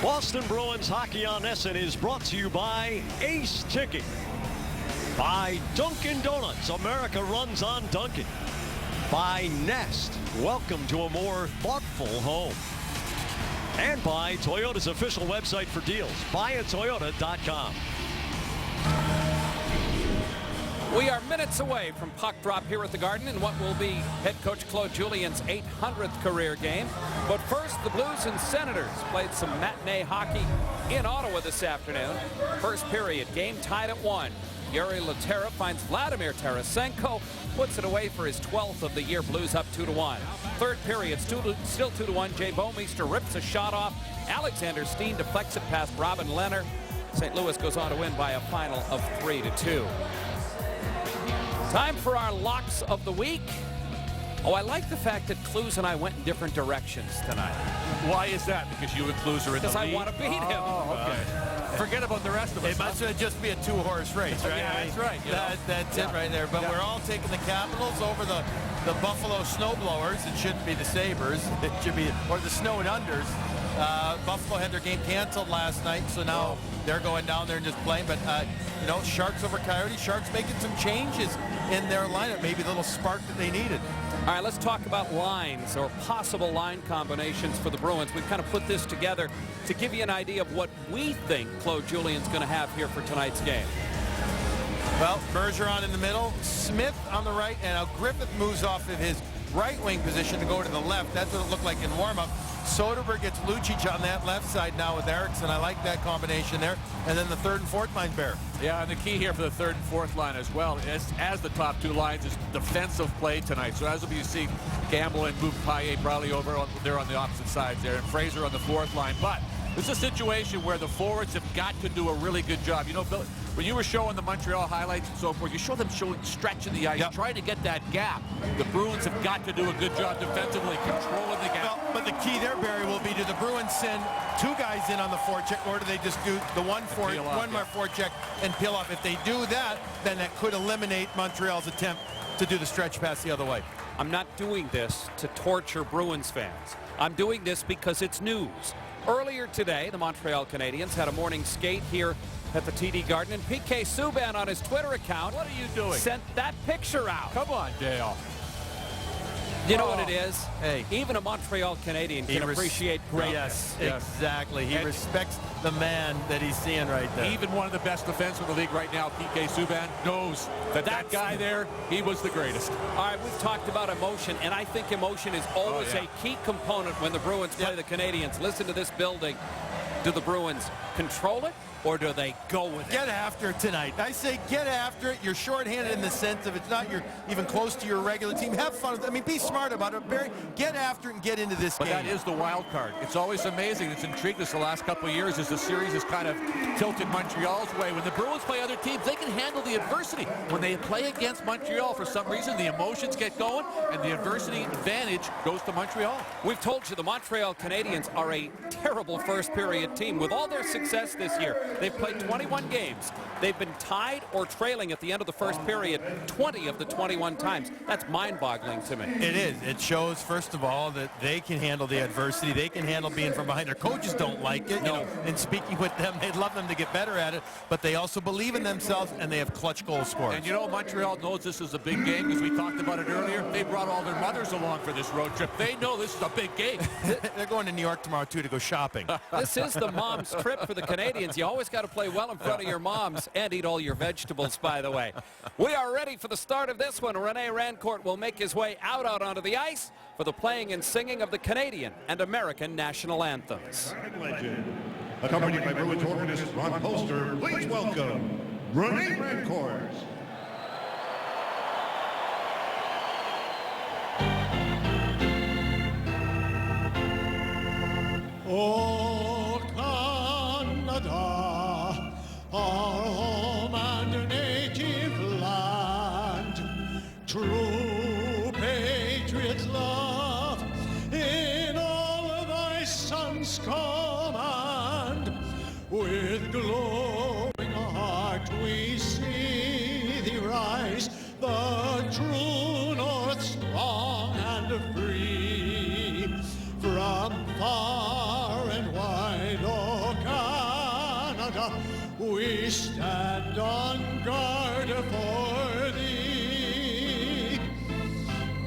Boston Bruins Hockey on SN is brought to you by Ace Ticket, by Dunkin' Donuts, America runs on Dunkin', by Nest, welcome to a more thoughtful home, and by Toyota's official website for deals, buyatoyota.com. We are minutes away from puck drop here at the Garden in what will be head coach Claude Julien's 800th career game. But first, the Blues and Senators played some matinee hockey in Ottawa this afternoon. First period, game tied at 1. Yuri Laterra finds Vladimir Tarasenko, puts it away for his 12th of the year. Blues up 2-1. Third period, still 2-1. Jay Bouwmeester rips a shot off. Alexander Steen deflects it past Robin Lehner. St. Louis goes on to win by a final of 3-2. Time for our locks of the week. Oh, I like the fact that Clues and I went in different directions tonight. Why is that? Because you and Clues are in the lead? Because I want to beat him. Oh, okay. Forget about the rest of us. It must just be a two-horse race, right? Yeah, that's right. That's it right there. But we're all taking the Capitals over the Buffalo Snowblowers. It shouldn't be the Sabres. It should be, or the Snowed Unders. Buffalo had their game canceled last night, so now they're going down there and just playing. But, you know, Sharks over Coyotes. Sharks making some changes in their lineup. Maybe the little spark that they needed. All right, let's talk about lines or possible line combinations for the Bruins. We've kind of put this together to give you an idea of what we think Claude Julien's going to have here for tonight's game. Well, Bergeron in the middle, Smith on the right, and now Griffith moves off of his right wing position to go to the left. That's what it looked like in warm-up. Soderberg gets Lucic on that left side now with Eriksson. I like that combination there. And then the third and fourth line pair. Yeah, and the key here for the third and fourth line as well, as the top two lines, is defensive play tonight. So as you see, Campbell and Bukaye probably over there on the opposite sides there, and Fraser on the fourth line. But this is a situation where the forwards have got to do a really good job. You know, Bill, when you were showing the Montreal highlights and so forth, you show them stretching the ice, trying to get that gap. The Bruins have got to do a good job defensively, controlling the gap. Well, but the key there, Barry, will be, do the Bruins send two guys in on the forecheck, or do they just do the one more forecheck and peel off? If they do that, then that could eliminate Montreal's attempt to do the stretch pass the other way. I'm not doing this to torture Bruins fans. I'm doing this because it's news. Earlier today, the Montreal Canadiens had a morning skate here at the TD Garden, and PK Subban on his Twitter account, what are you doing? Sent that picture out. Come on, Dale. You know what it is? Hey. Even a Montreal Canadian can appreciate greatness. Yes, exactly. He respects the man that he's seeing right there. Even one of the best defensemen in the league right now, PK Subban, knows that guy there, he was the greatest. All right, we've talked about emotion, and I think emotion is always a key component when the Bruins play the Canadiens. Listen to this building. Do the Bruins control it, or do they go with it? Get after it tonight. I say get after it. You're shorthanded in the sense of it's not even close to your regular team. Have fun with it. I mean, be smart about it, Barry. Get after it and get into this game. But that is the wild card. It's always amazing. It's intrigued us the last couple of years as the series has kind of tilted Montreal's way. When the Bruins play other teams, they can handle the adversity. When they play against Montreal, for some reason, the emotions get going, and the adversity advantage goes to Montreal. We've told you the Montreal Canadiens are a terrible first-period team. With all their success this year, they've played 21 games. They've been tied or trailing at the end of the first period 20 of the 21 times. That's mind-boggling to me. It is. It shows, first of all, that they can handle the adversity. They can handle being from behind. Their coaches don't like it. No. You know, in speaking with them, they'd love them to get better at it, but they also believe in themselves, and they have clutch goal scorers. And you know, Montreal knows this is a big game because we talked about it earlier. They brought all their mothers along for this road trip. They know this is a big game. They're going to New York tomorrow, too, to go shopping. This is the mom's trip for the Canadians. You always got to play well in front of your moms and eat all your vegetables, by the way. We are ready for the start of this one. Rene Rancourt will make his way out onto the ice for the playing and singing of the Canadian and American national anthems. Legend. Accompanied by Bruins organist Ron Poster, please welcome Rene Rancourt. Oh, Canada, our home and native land, true patriots love in all thy sons' command. With glowing heart we see thee rise, the true north strong and free, from far and wide. we stand on guard for thee.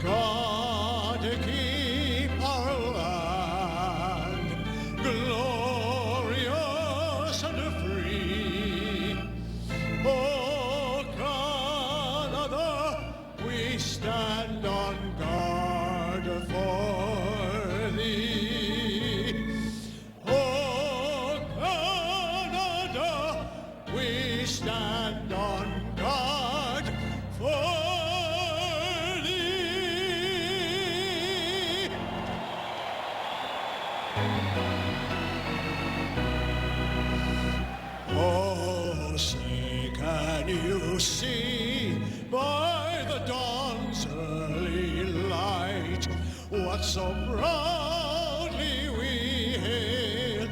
God, keep our land glorious and free. Oh, Canada, we stand on guard for thee. Oh, Canada, we stand on guard for thee. Oh, say, can you see by the dawn's early light what so proudly we hail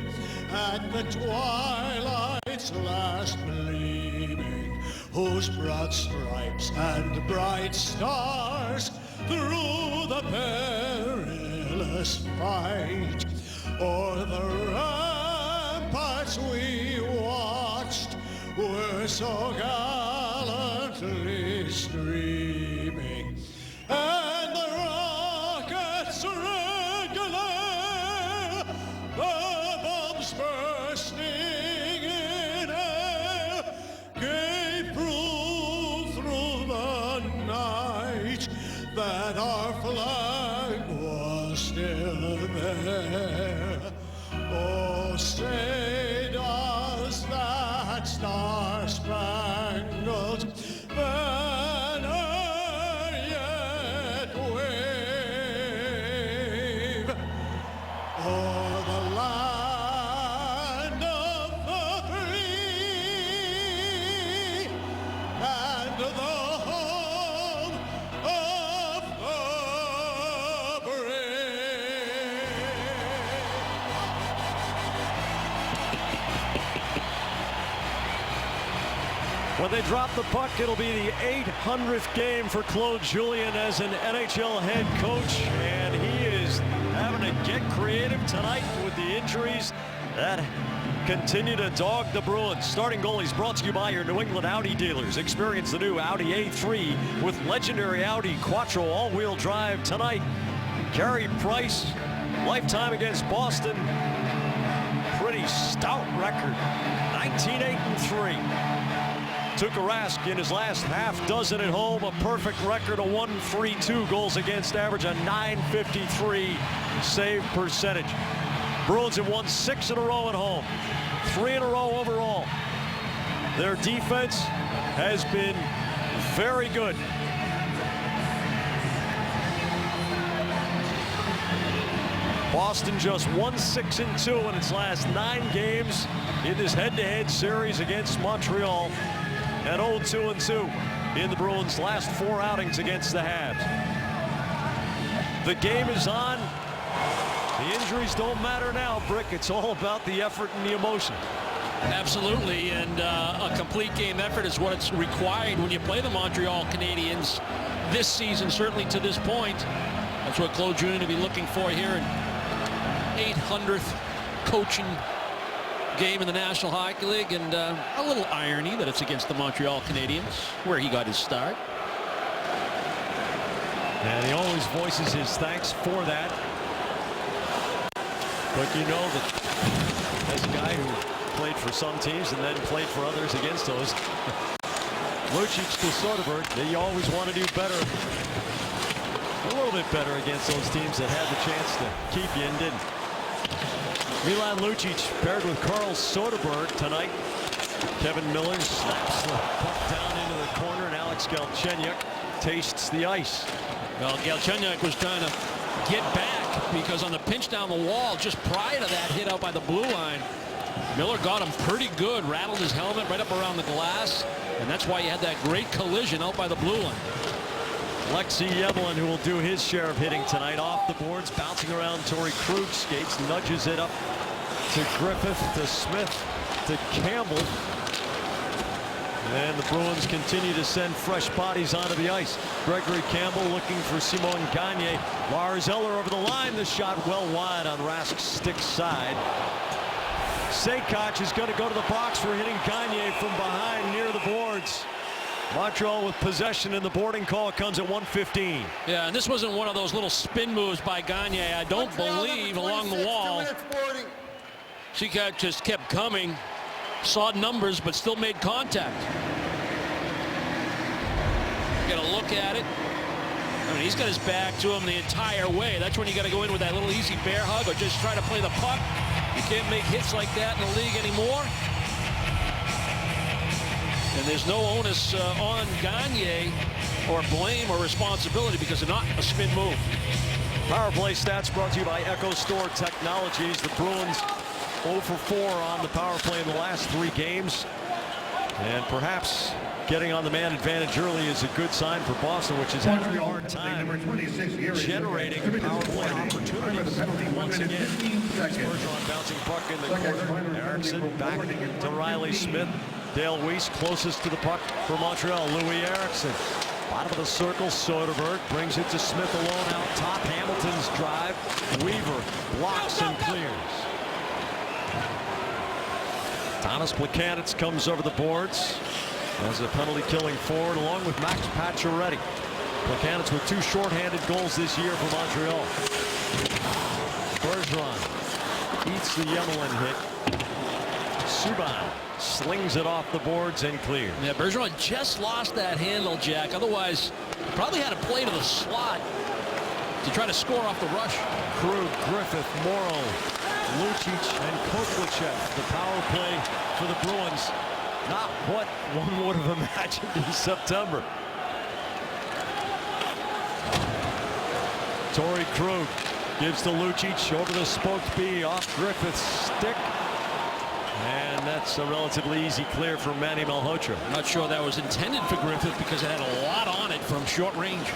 at the twilight's last gleaming, whose broad stripes and bright stars through the perilous fight o'er the ramparts we watched were so gallantly streaming, and the rockets regular, the bombs bursting in air, gave proof through the night that our flag was still there. Oh, say does that star-spangled banner yet wave o'er the land of the free and the home of the brave? When they drop the puck, it'll be the 800th game for Claude Julien as an NHL head coach, and he is having to get creative tonight with the injuries that continue to dog the Bruins. Starting goalies brought to you by your New England Audi dealers. Experience the new Audi A3 with legendary Audi Quattro all-wheel drive tonight. Carey Price, lifetime against Boston. Pretty stout record, 19-8-3. Tuukka Rask in his last half dozen at home, a perfect record of 1.32 goals against average, a .953 save percentage. Bruins have won 6 in a row at home, 3 in a row overall. Their defense has been very good. Boston just 1-6-2 in its last 9 games in this head-to-head series against Montreal, and 0-2-2 in the Bruins' last 4 outings against the Habs. The game is on. The injuries don't matter now, Brick. It's all about the effort and the emotion. Absolutely, and a complete game effort is what it's required when you play the Montreal Canadiens this season, certainly to this point. That's what Claude Julien will be looking for here in 800th coaching game in the National Hockey League, and a little irony that it's against the Montreal Canadiens, where he got his start. And he always voices his thanks for that. But you know that as a guy who played for some teams and then played for others against those, Lucic to Soderberg, they always want to do better. A little bit better against those teams that had the chance to keep you and didn't. Milan Lucic paired with Carl Soderberg tonight. Kevin Miller slaps the puck down into the corner, and Alex Galchenyuk tastes the ice. Well, Galchenyuk was trying to get back because on the pinch down the wall just prior to that hit out by the blue line, Miller got him pretty good, rattled his helmet right up around the glass, and that's why you had that great collision out by the blue line. Alexei Yevlin, who will do his share of hitting tonight, off the boards, bouncing around Torrey Krug, skates, nudges it up to Griffith, to Smith, to Campbell. And the Bruins continue to send fresh bodies onto the ice. Gregory Campbell looking for Simon Gagne. Lars Eller over the line. The shot well wide on Rask's stick side. Sejkac is going to go to the box for hitting Gagne from behind near the boards. Montreal with possession, and the boarding call comes at 1:15. Yeah, and this wasn't one of those little spin moves by Gagne. I don't believe along the wall. Sejkac just kept coming, saw numbers, but still made contact. Get a look at it. I mean, he's got his back to him the entire way. That's when you got to go in with that little easy bear hug or just try to play the puck. You can't make hits like that in the league anymore. And there's no onus on Gagne or blame or responsibility because they're not a spin move. Power play stats brought to you by Echo Store Technologies. The Bruins 0 for 4 on the power play in the last 3 games. And perhaps getting on the man advantage early is a good sign for Boston, which has had a hard time generating power play opportunities. Once again, Bergeron bouncing puck in the corner. Eriksson back to Riley Smith. Dale Weiss closest to the puck for Montreal. Louis Eriksson. Bottom of the circle, Soderberg brings it to Smith alone out top. Hamilton's drive. Weaver blocks and clears. Thomas Plekanec comes over the boards as a penalty killing forward along with Max Pacioretty. Plekanec with 2 shorthanded goals this year for Montreal. Bergeron eats the Yemelin hit. Subban slings it off the boards and clears. Yeah, Bergeron just lost that handle, Jack. Otherwise, he probably had a play to the slot to try to score off the rush. Krug, Griffith, Morrow, Lucic, and Kovalchev. The power play for the Bruins. Not what one would have imagined in September. Torrey Krug gives to Lucic over the spoked B off Griffith's stick. And that's a relatively easy clear from Manny Malhotra. I'm not sure that was intended for Griffith because it had a lot on it from short range.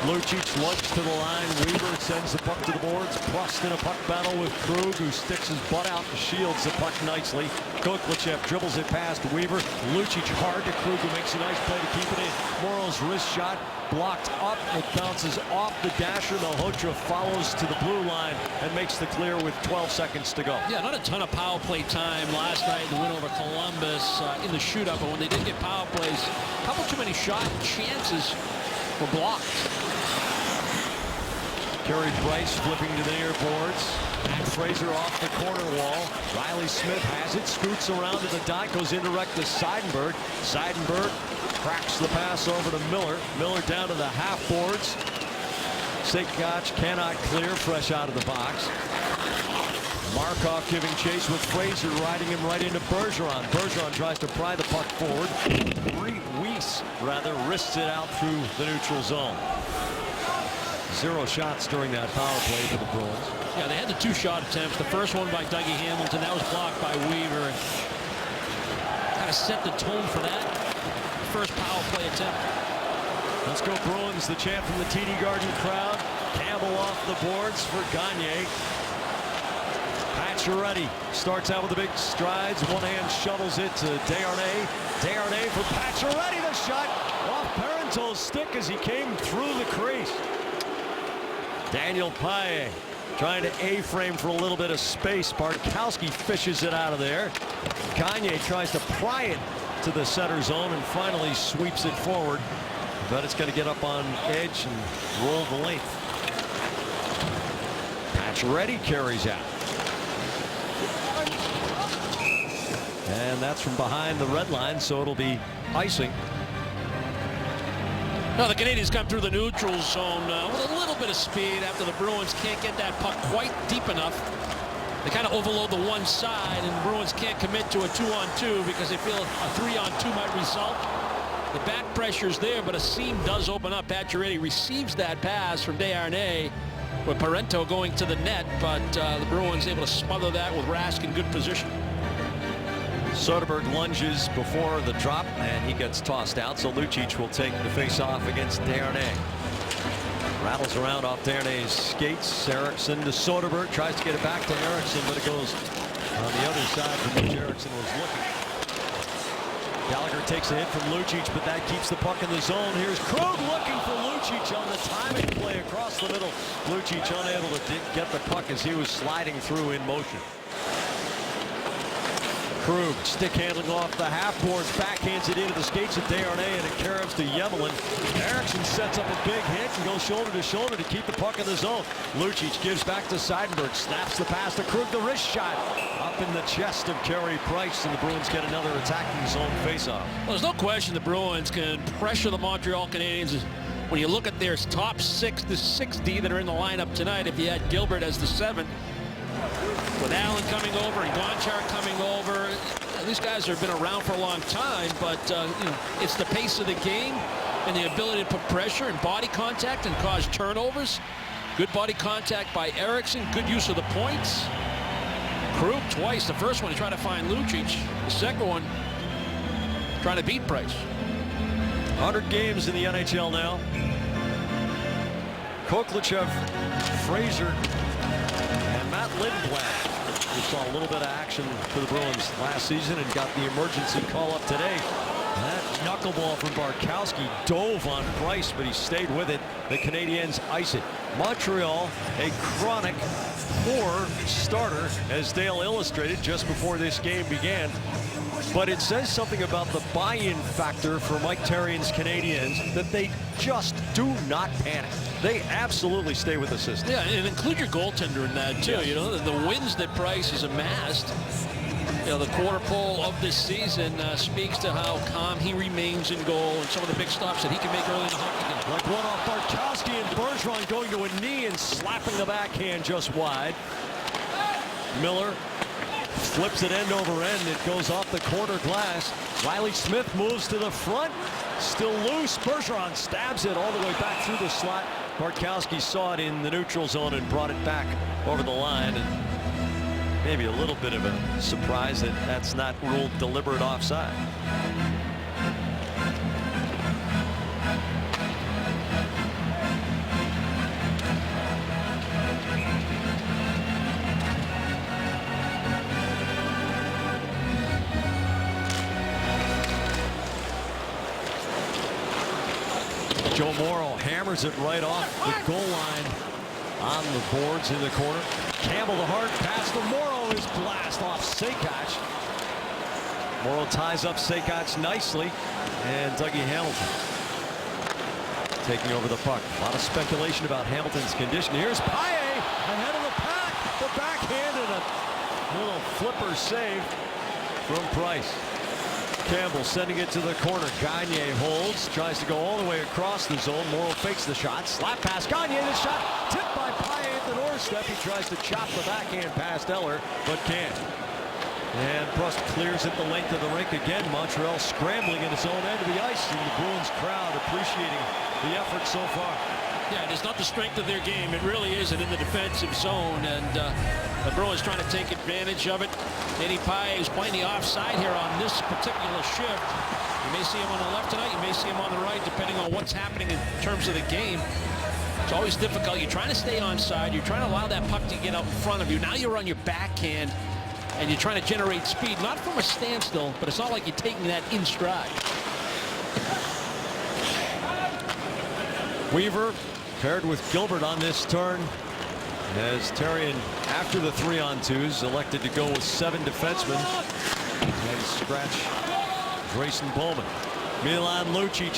Lucic lunged to the line. Weaver sends the puck to the boards. Prost in a puck battle with Krug, who sticks his butt out and shields the puck nicely. Kovalchev dribbles it past Weaver. Lucic hard to Krug, who makes a nice play to keep it in. Morrow's wrist shot blocked up. It bounces off the dasher. Malhotra follows to the blue line and makes the clear with 12 seconds to go. Yeah, not a ton of power play time last night. The win over Columbus in the shootout, but when they did get power plays, a couple too many shot chances were blocked. Carey Price flipping to the near boards. Matt Fraser off the corner wall. Riley Smith has it, scoots around to the dot, goes indirect to Seidenberg. Seidenberg cracks the pass over to Miller. Miller down to the half boards. Sejkac cannot clear, fresh out of the box. Markov giving chase with Fraser, riding him right into Bergeron. Bergeron tries to pry the puck forward. Weiss wrists it out through the neutral zone. 0 shots during that power play for the Bruins. Yeah, they had the 2 shot attempts. The first one by Dougie Hamilton, that was blocked by Weaver. Kind of set the tone for that first power play attempt. Let's go Bruins, the chant from the TD Garden crowd. Campbell off the boards for Gagne. Pacioretty starts out with the big strides. One hand shovels it to Desharnais. Desharnais for Pacioretty. The shot off Parenteau's stick as he came through the crease. Daniel Paille trying to A-frame for a little bit of space. Bartkowski fishes it out of there. Gagne tries to pry it to the center zone and finally sweeps it forward. But it's going to get up on edge and roll the length. Pacioretty carries out. And that's from behind the red line, so it'll be icing. Now the Canadians come through the neutral zone with a little bit of speed after the Bruins can't get that puck quite deep enough. They kind of overload the one side, and the Bruins can't commit to a 2-on-2 because they feel a 3-on-2 might result. The back pressure's there, but a seam does open up. Pacioretty receives that pass from Desharnais with Parenteau going to the net, but the Bruins able to smother that with Rask in good position. Soderberg lunges before the drop, and he gets tossed out, so Lucic will take the face-off against Desharnais. Rattles around off Desharnais' skates. Eriksson to Soderberg, tries to get it back to Eriksson, but it goes on the other side from which Eriksson was looking. Gallagher takes a hit from Lucic, but that keeps the puck in the zone. Here's Krug looking for Lucic on the timing play across the middle. Lucic unable to get the puck as he was sliding through in motion. Krug stick handling off the half boards, backhands it into the skates of Desharnais, and it carries to Yemelin. Eriksson sets up a big hit and goes shoulder to shoulder to keep the puck in the zone. Lucic gives back to Seidenberg, snaps the pass to Krug, the wrist shot up in the chest of Carey Price, and the Bruins get another attacking zone faceoff. Well, there's no question the Bruins can pressure the Montreal Canadiens. When you look at their top 6, the 6D that are in the lineup tonight, if you had Gilbert as the 7th, with Allen coming over and Gonchar coming over, these guys have been around for a long time, but you know, it's the pace of the game and the ability to put pressure and body contact and cause turnovers. Good body contact by Eriksson, good use of the points. Krug twice. The first one he tried to find Lucic. The second one trying to beat Price. 100 games in the NHL now. Koklachev, Fraser, and Matt Lindblad. We saw a little bit of action for the Bruins last season and got the emergency call up today. That knuckleball from Barkowski dove on Price, but he stayed with it. The Canadiens ice it. Montreal, a chronic poor starter, as Dale illustrated just before this game began. But it says something about the buy-in factor for Mike Therrien's Canadiens that they just do not panic. They absolutely stay with the system. Yeah, and include your goaltender in that too. Yes. You know, the wins that Price has amassed. You know, the quarter pole of this season speaks to how calm he remains in goal and some of the big stops that he can make early in the hockey game. Like one off Barkowski and Bergeron going to a knee and slapping the backhand just wide. Miller flips it end over end. It goes off the corner glass. Riley Smith moves to the front. Still loose. Bergeron stabs it all the way back through the slot. Barkowski saw it in the neutral zone and brought it back over the line. And maybe a little bit of a surprise that that's not ruled deliberate offside. Joe Morrow hammers it right off the goal line on the boards in the corner. Campbell the hard pass to Morrow is blast off Sekac. Morrow ties up Sekac nicely, and Dougie Hamilton taking over the puck. A lot of speculation about Hamilton's condition. Here's Paille ahead of the pack. The backhand and a little flipper save from Price. Campbell sending it to the corner. Gagne holds, tries to go all the way across the zone. Morrow fakes the shot. Slap pass. Gagne, the shot tipped by Paille at the doorstep. He tries to chop the backhand past Eller, but can't. And Prust clears it the length of the rink again. Montreal scrambling in its own end of the ice, and the Bruins crowd appreciating the effort so far. Yeah, and it's not the strength of their game. It really isn't in the defensive zone, and the Bruins trying to take advantage of it. Danny Paille is playing the offside here on this particular shift. You may see him on the left tonight. You may see him on the right, depending on what's happening in terms of the game. It's always difficult. You're trying to stay onside. You're trying to allow that puck to get out in front of you. Now you're on your backhand, and you're trying to generate speed, not from a standstill, but it's not like you're taking that in stride. Weaver paired with Gilbert on this turn, as Therrien, after the 3-on-2s, elected to go with 7 defensemen and scratch Grayson Bowman. Milan Lucic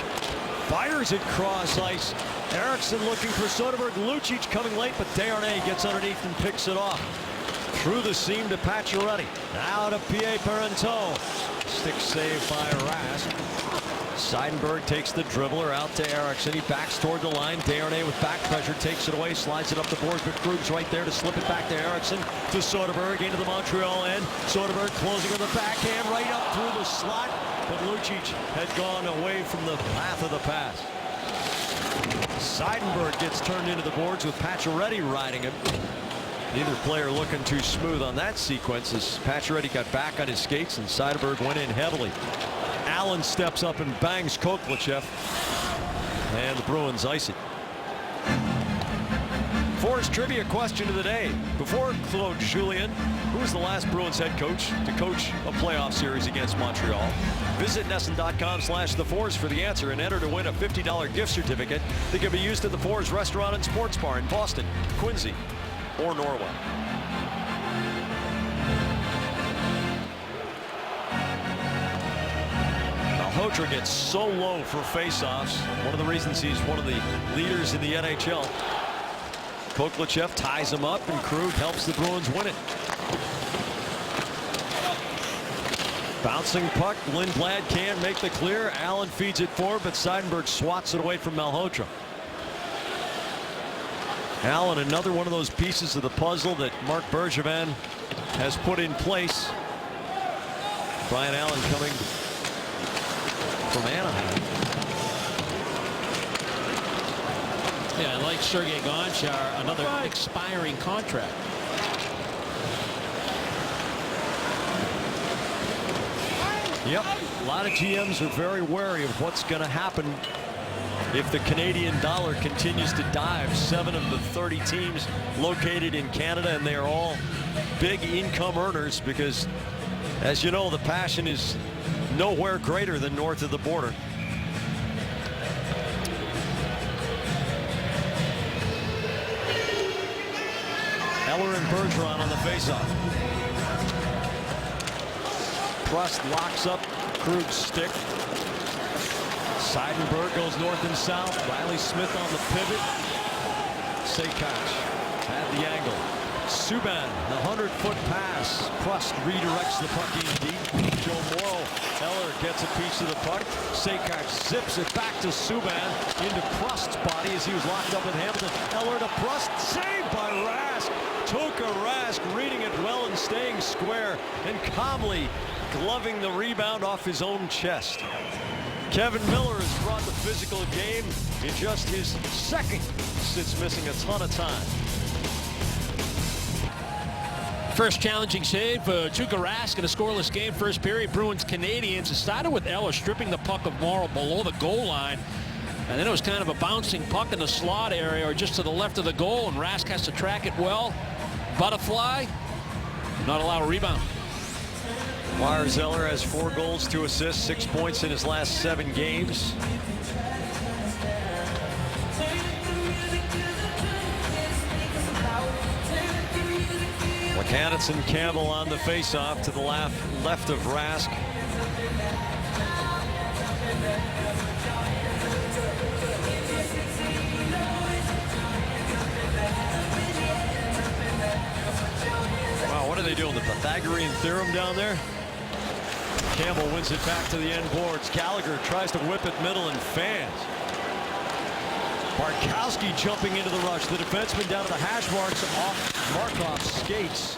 fires it cross ice. Eriksson looking for Soderberg. Lucic coming late, but Desharnais gets underneath and picks it off. Through the seam to Pacioretty. Now to Pierre Parenteau. Stick save by Rask. Seidenberg takes the dribbler out to Eriksson. He backs toward the line. Desharnais with back pressure takes it away, slides it up the boards, but Krug's right there to slip it back to Eriksson, to Soderberg into the Montreal end. Soderberg closing on the backhand right up through the slot, but Lucic had gone away from the path of the pass. Seidenberg gets turned into the boards with Pacioretty riding him. Neither player looking too smooth on that sequence as Pacioretty got back on his skates and Seidenberg went in heavily. Allen steps up and bangs Koklachev, and the Bruins ice it. Force trivia question of the day. Before Claude Julien, who was the last Bruins head coach to coach a playoff series against Montreal? Visit NESN.com/The Force for the answer and enter to win a $50 gift certificate that can be used at the Force Restaurant and Sports Bar in Boston, Quincy, or Norwell. Malhotra gets so low for faceoffs. One of the reasons he's one of the leaders in the NHL. Koklachev ties him up, and Krug helps the Bruins win it. Bouncing puck. Lindblad can't make the clear. Allen feeds it forward, but Seidenberg swats it away from Malhotra. Allen, another one of those pieces of the puzzle that Marc Bergevin has put in place. Brian Allen coming from Anaheim. Yeah, like Sergei Gonchar, another expiring contract. Yep, a lot of GMs are very wary of what's going to happen if the Canadian dollar continues to dive. 7 of the 30 teams located in Canada, and they are all big income earners because, as you know, the passion is nowhere greater than north of the border. Eller and Bergeron on the faceoff. Prust locks up Krug's stick. Seidenberg goes north and south. Riley Smith on the pivot. Sekach at the angle. Subban, the 100-foot pass. Prust redirects the puck in deep. Joe Morrow. Eller gets a piece of the puck. Sekach zips it back to Subban into Prust's body as he was locked up with Hamilton. Eller to Prust. Saved by Rask. Tuukka Rask reading it well and staying square and calmly gloving the rebound off his own chest. Kevin Miller has brought the physical game in just his second since missing a ton of time. First challenging save for Tuukka Rask in a scoreless game. First period, Bruins Canadians. It started with Eller stripping the puck of Morrow below the goal line. And then it was kind of a bouncing puck in the slot area or just to the left of the goal, and Rask has to track it well. Butterfly, not allow a rebound. Lars Eller has 4 goals, 2 assists, 6 points in his last 7 games. Lekanis and Campbell on the faceoff to the left of Rask. Wow, what are they doing? The Pythagorean theorem down there? Campbell wins it back to the end boards. Gallagher tries to whip it middle and fans. Bartkowski jumping into the rush. The defenseman down to the hash marks off Markov's skates.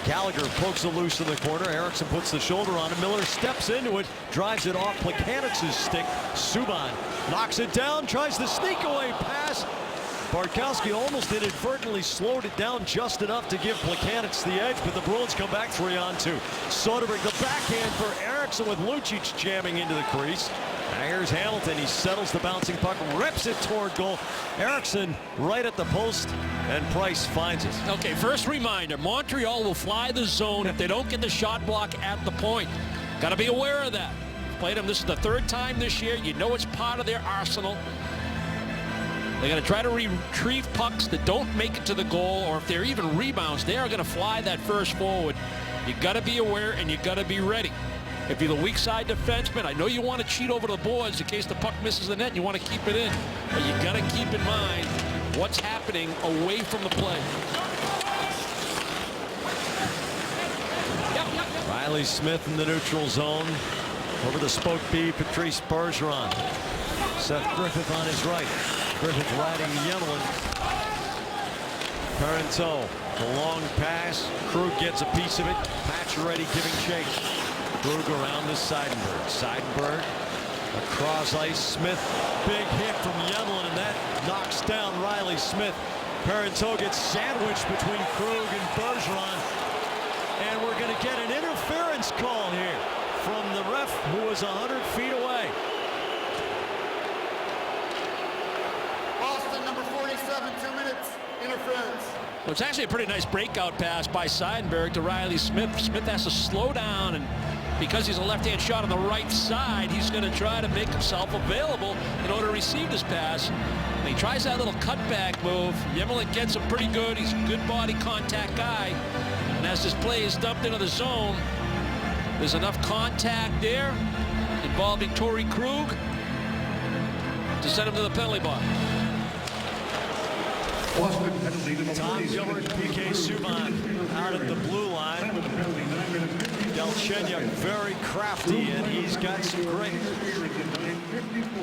Gallagher pokes it loose in the corner. Eriksson puts the shoulder on him. Miller steps into it, drives it off Plekanec's stick. Subban knocks it down, tries the sneak away pass. Bartkowski almost inadvertently slowed it down just enough to give Plekanec the edge, but the Bruins come back 3-on-2. Soderberg the backhand for Eriksson with Lucic jamming into the crease. Now here's Hamilton. He settles the bouncing puck, rips it toward goal. Eriksson right at the post, and Price finds it. Okay, first reminder, Montreal will fly the zone if they don't get the shot block at the point. Got to be aware of that. Played them. This is the 3rd time this year. You know it's part of their arsenal. They're going to try to retrieve pucks that don't make it to the goal, or if they're even rebounds, they are going to fly that first forward. You got to be aware and you got to be ready. If you're the weak side defenseman, I know you want to cheat over the boards in case the puck misses the net and you want to keep it in, but you got to keep in mind what's happening away from the play. Riley Smith in the neutral zone. Over the spoke B, Patrice Bergeron. Seth Griffith on his right. Griffith riding Yemlin. Parenteau, the long pass. Krug gets a piece of it. Pacioretty giving chase. Krug around to Seidenberg. Seidenberg across ice. Smith, big hit from Yemlin, and that knocks down Riley Smith. Parenteau gets sandwiched between Krug and Bergeron. And we're going to get an interference call here from the ref, who was 100 feet away. Boston, number 47, 2 minutes. Interference. Well, it's actually a pretty nice breakout pass by Seidenberg to Riley Smith. Smith has to slow down, and because he's a left-hand shot on the right side, he's going to try to make himself available in order to receive this pass. And he tries that little cutback move. Yemelin gets him pretty good. He's a good body contact guy. And as this play is dumped into the zone, there's enough contact there involving Torrey Krug to send him to the penalty box. Tom Gilbert, PK Subban out at the blue line. Galchenyuk very crafty, and he's got some great.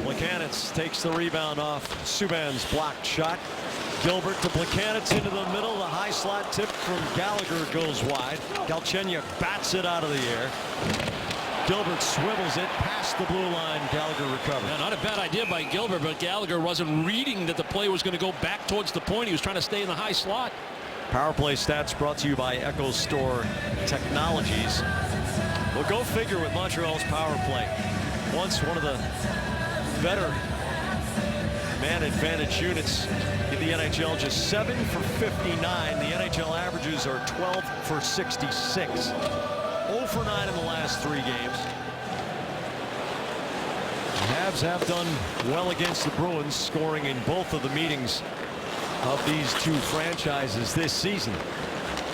Plekanec takes the rebound off Subban's blocked shot. Gilbert to Plekanec into the middle. The high slot tip from Gallagher goes wide. Galchenyuk bats it out of the air. Gilbert swivels it past the blue line. Gallagher recovers. Yeah, not a bad idea by Gilbert, but Gallagher wasn't reading that the play was going to go back towards the point. He was trying to stay in the high slot. Power play stats brought to you by Echo Store Technologies. Well, go figure with Montreal's power play. Once one of the better man advantage units in the NHL, just 7 for 59. The NHL averages are 12 for 66. 0 for 9 in the last 3 games. The Habs have done well against the Bruins, scoring in both of the meetings of these two franchises this season,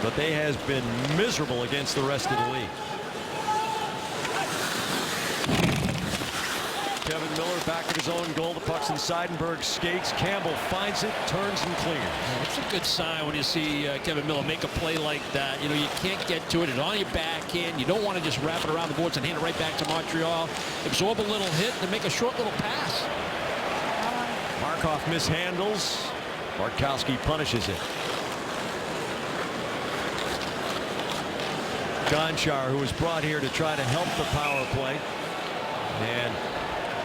but they has been miserable against the rest of the league. Kevin Miller back at his own goal. The puck's in Seidenberg skates. Campbell finds it, turns and clears. It's a good sign when you see Kevin Miller make a play like that. You know, you can't get to it. It's on your backhand. You don't want to just wrap it around the boards and hand it right back to Montreal. Absorb a little hit and make a short little pass. Markov mishandles. Bartkowski punishes it. Gonchar, who was brought here to try to help the power play. And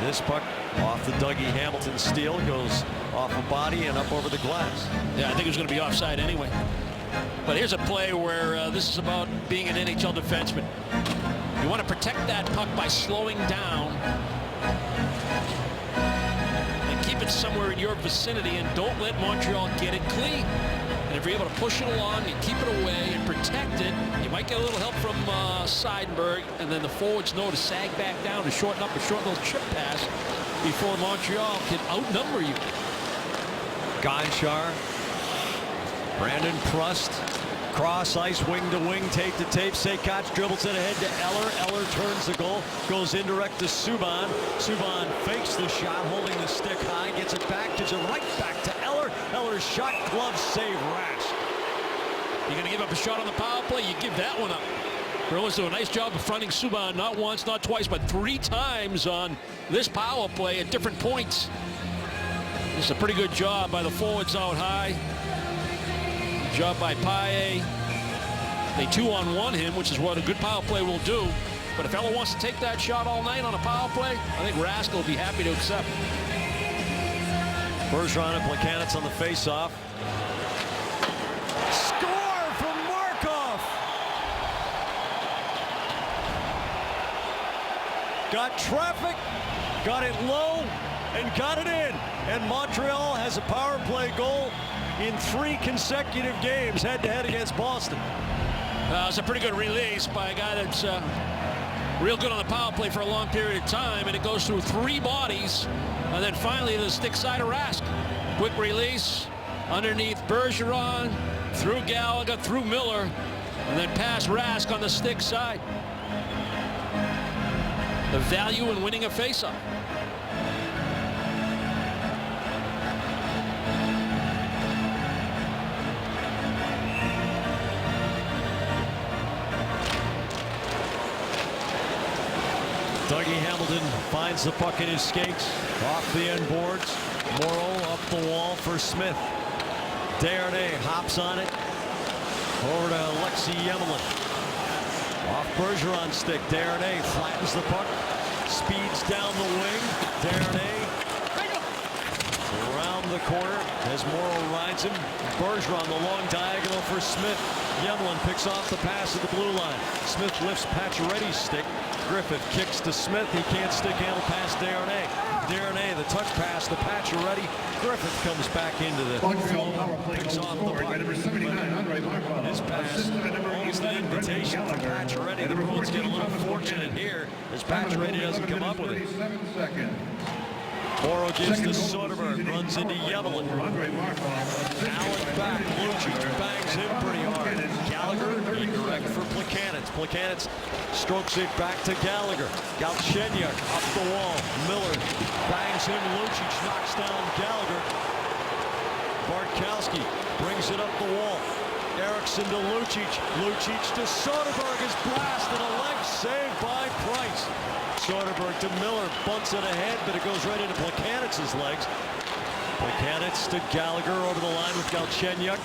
this puck off the Dougie Hamilton steal goes off a body and up over the glass. Yeah, I think it was going to be offside anyway. But here's a play where this is about being an NHL defenseman. You want to protect that puck by slowing down and keep it somewhere in your vicinity, and don't let Montreal get it clean. And if you're able to push it along and keep it away and protect it, you might get a little help from Seidenberg, and then the forwards know to sag back down to shorten up a short little chip pass before Montreal can outnumber you. Gonchar, Brandon Prust, cross ice, wing to wing, tape to tape. Seikat dribbles it ahead to Eller. Eller turns the goal, goes indirect to Subban. Subban fakes the shot, holding the stick high, gets it back, gives it right back to Eller. Eller's shot, glove save, Rask. You're going to give up a shot on the power play, you give that one up. Bruins do a nice job of fronting Subban, not once, not twice, but 3 times on this power play at different points. It's a pretty good job by the forwards out high. Good job by Paille. They 2-on-1 him, which is what a good power play will do. But if Eller wants to take that shot all night on a power play, I think Rask will be happy to accept. Bergeron and Plekanec on the face-off. Score from Markov! Got traffic, got it low, and got it in. And Montreal has a power play goal in 3 consecutive games head-to-head against Boston. It's a pretty good release by a guy that's real good on the power play for a long period of time, and it goes through 3 bodies, and then finally the stick side of Rask. Quick release underneath Bergeron, through Gallagher, through Miller, and then past Rask on the stick side. The value in winning a faceoff. Dougie Hamilton finds the puck in his skates, off the end boards. Morrow up the wall for Smith. Desharnais hops on it. Over to Alexei Yemelin. Off Bergeron's stick. Desharnais flattens the puck. Speeds down the wing. Desharnais around the corner as Morrow rides him. Bergeron the long diagonal for Smith. Yemelin picks off the pass at the blue line. Smith lifts Pacioretty's stick. Griffith kicks to Smith. He can't stick handle past Desharnais. Deronay, the touch pass, the patch already. Griffith comes back into the field, picks off the puck. His pass, almost an invitation for Pacioretty. The Bruins get a little fortunate here as Pacioretty doesn't come up with it. Morrow gives to Soderberg, runs into Yemelin. Allen back, Lucic bangs him pretty hard. Gallagher indirect for Plekanec. Plekanec strokes it back to Gallagher. Galchenyuk up the wall. Miller bangs him. Lucic knocks down Gallagher. Bartkowski brings it up the wall. Eriksson to Lucic. Lucic to Soderberg is blasted. A leg saved by Price. Soderberg to Miller, bunts it ahead, but it goes right into Plekanec's legs. Plekanec to Gallagher over the line with Galchenyuk.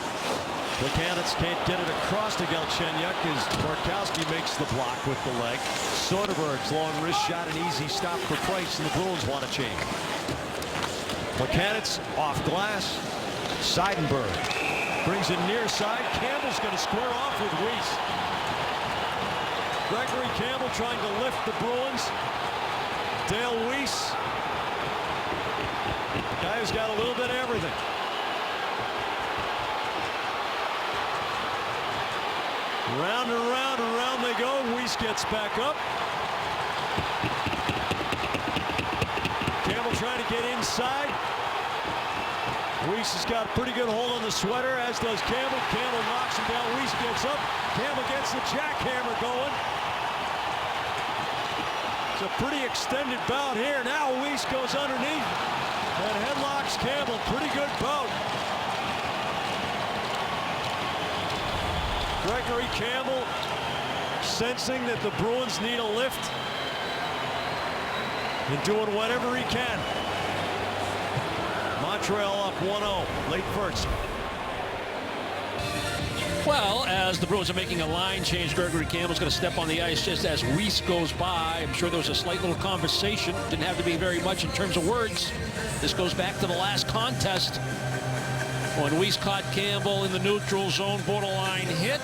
Plekanec can't get it across to Galchenyuk as Bartkowski makes the block with the leg. Soderberg's long wrist shot, an easy stop for Price, and the Bruins want to change. Plekanec off glass. Seidenberg brings it near side. Campbell's going to square off with Weiss. Gregory Campbell trying to lift the Bruins. Dale Weiss, guy who's got a little bit of everything. Round and round and round they go. Weiss gets back up. Campbell trying to get inside. Weiss has got a pretty good hold on the sweater, as does Campbell. Campbell knocks him down. Weiss gets up. Campbell gets the jackhammer going. It's a pretty extended bout here. Now Weiss goes underneath and headlocks Campbell. Pretty good bout. Gregory Campbell sensing that the Bruins need a lift and doing whatever he can. Montreal up 1-0, late first. Well, as the Bruins are making a line change, Gregory Campbell's going to step on the ice just as Weiss goes by. I'm sure there was a slight little conversation. Didn't have to be very much in terms of words. This goes back to the last contest when Weiss caught Campbell in the neutral zone, borderline hit.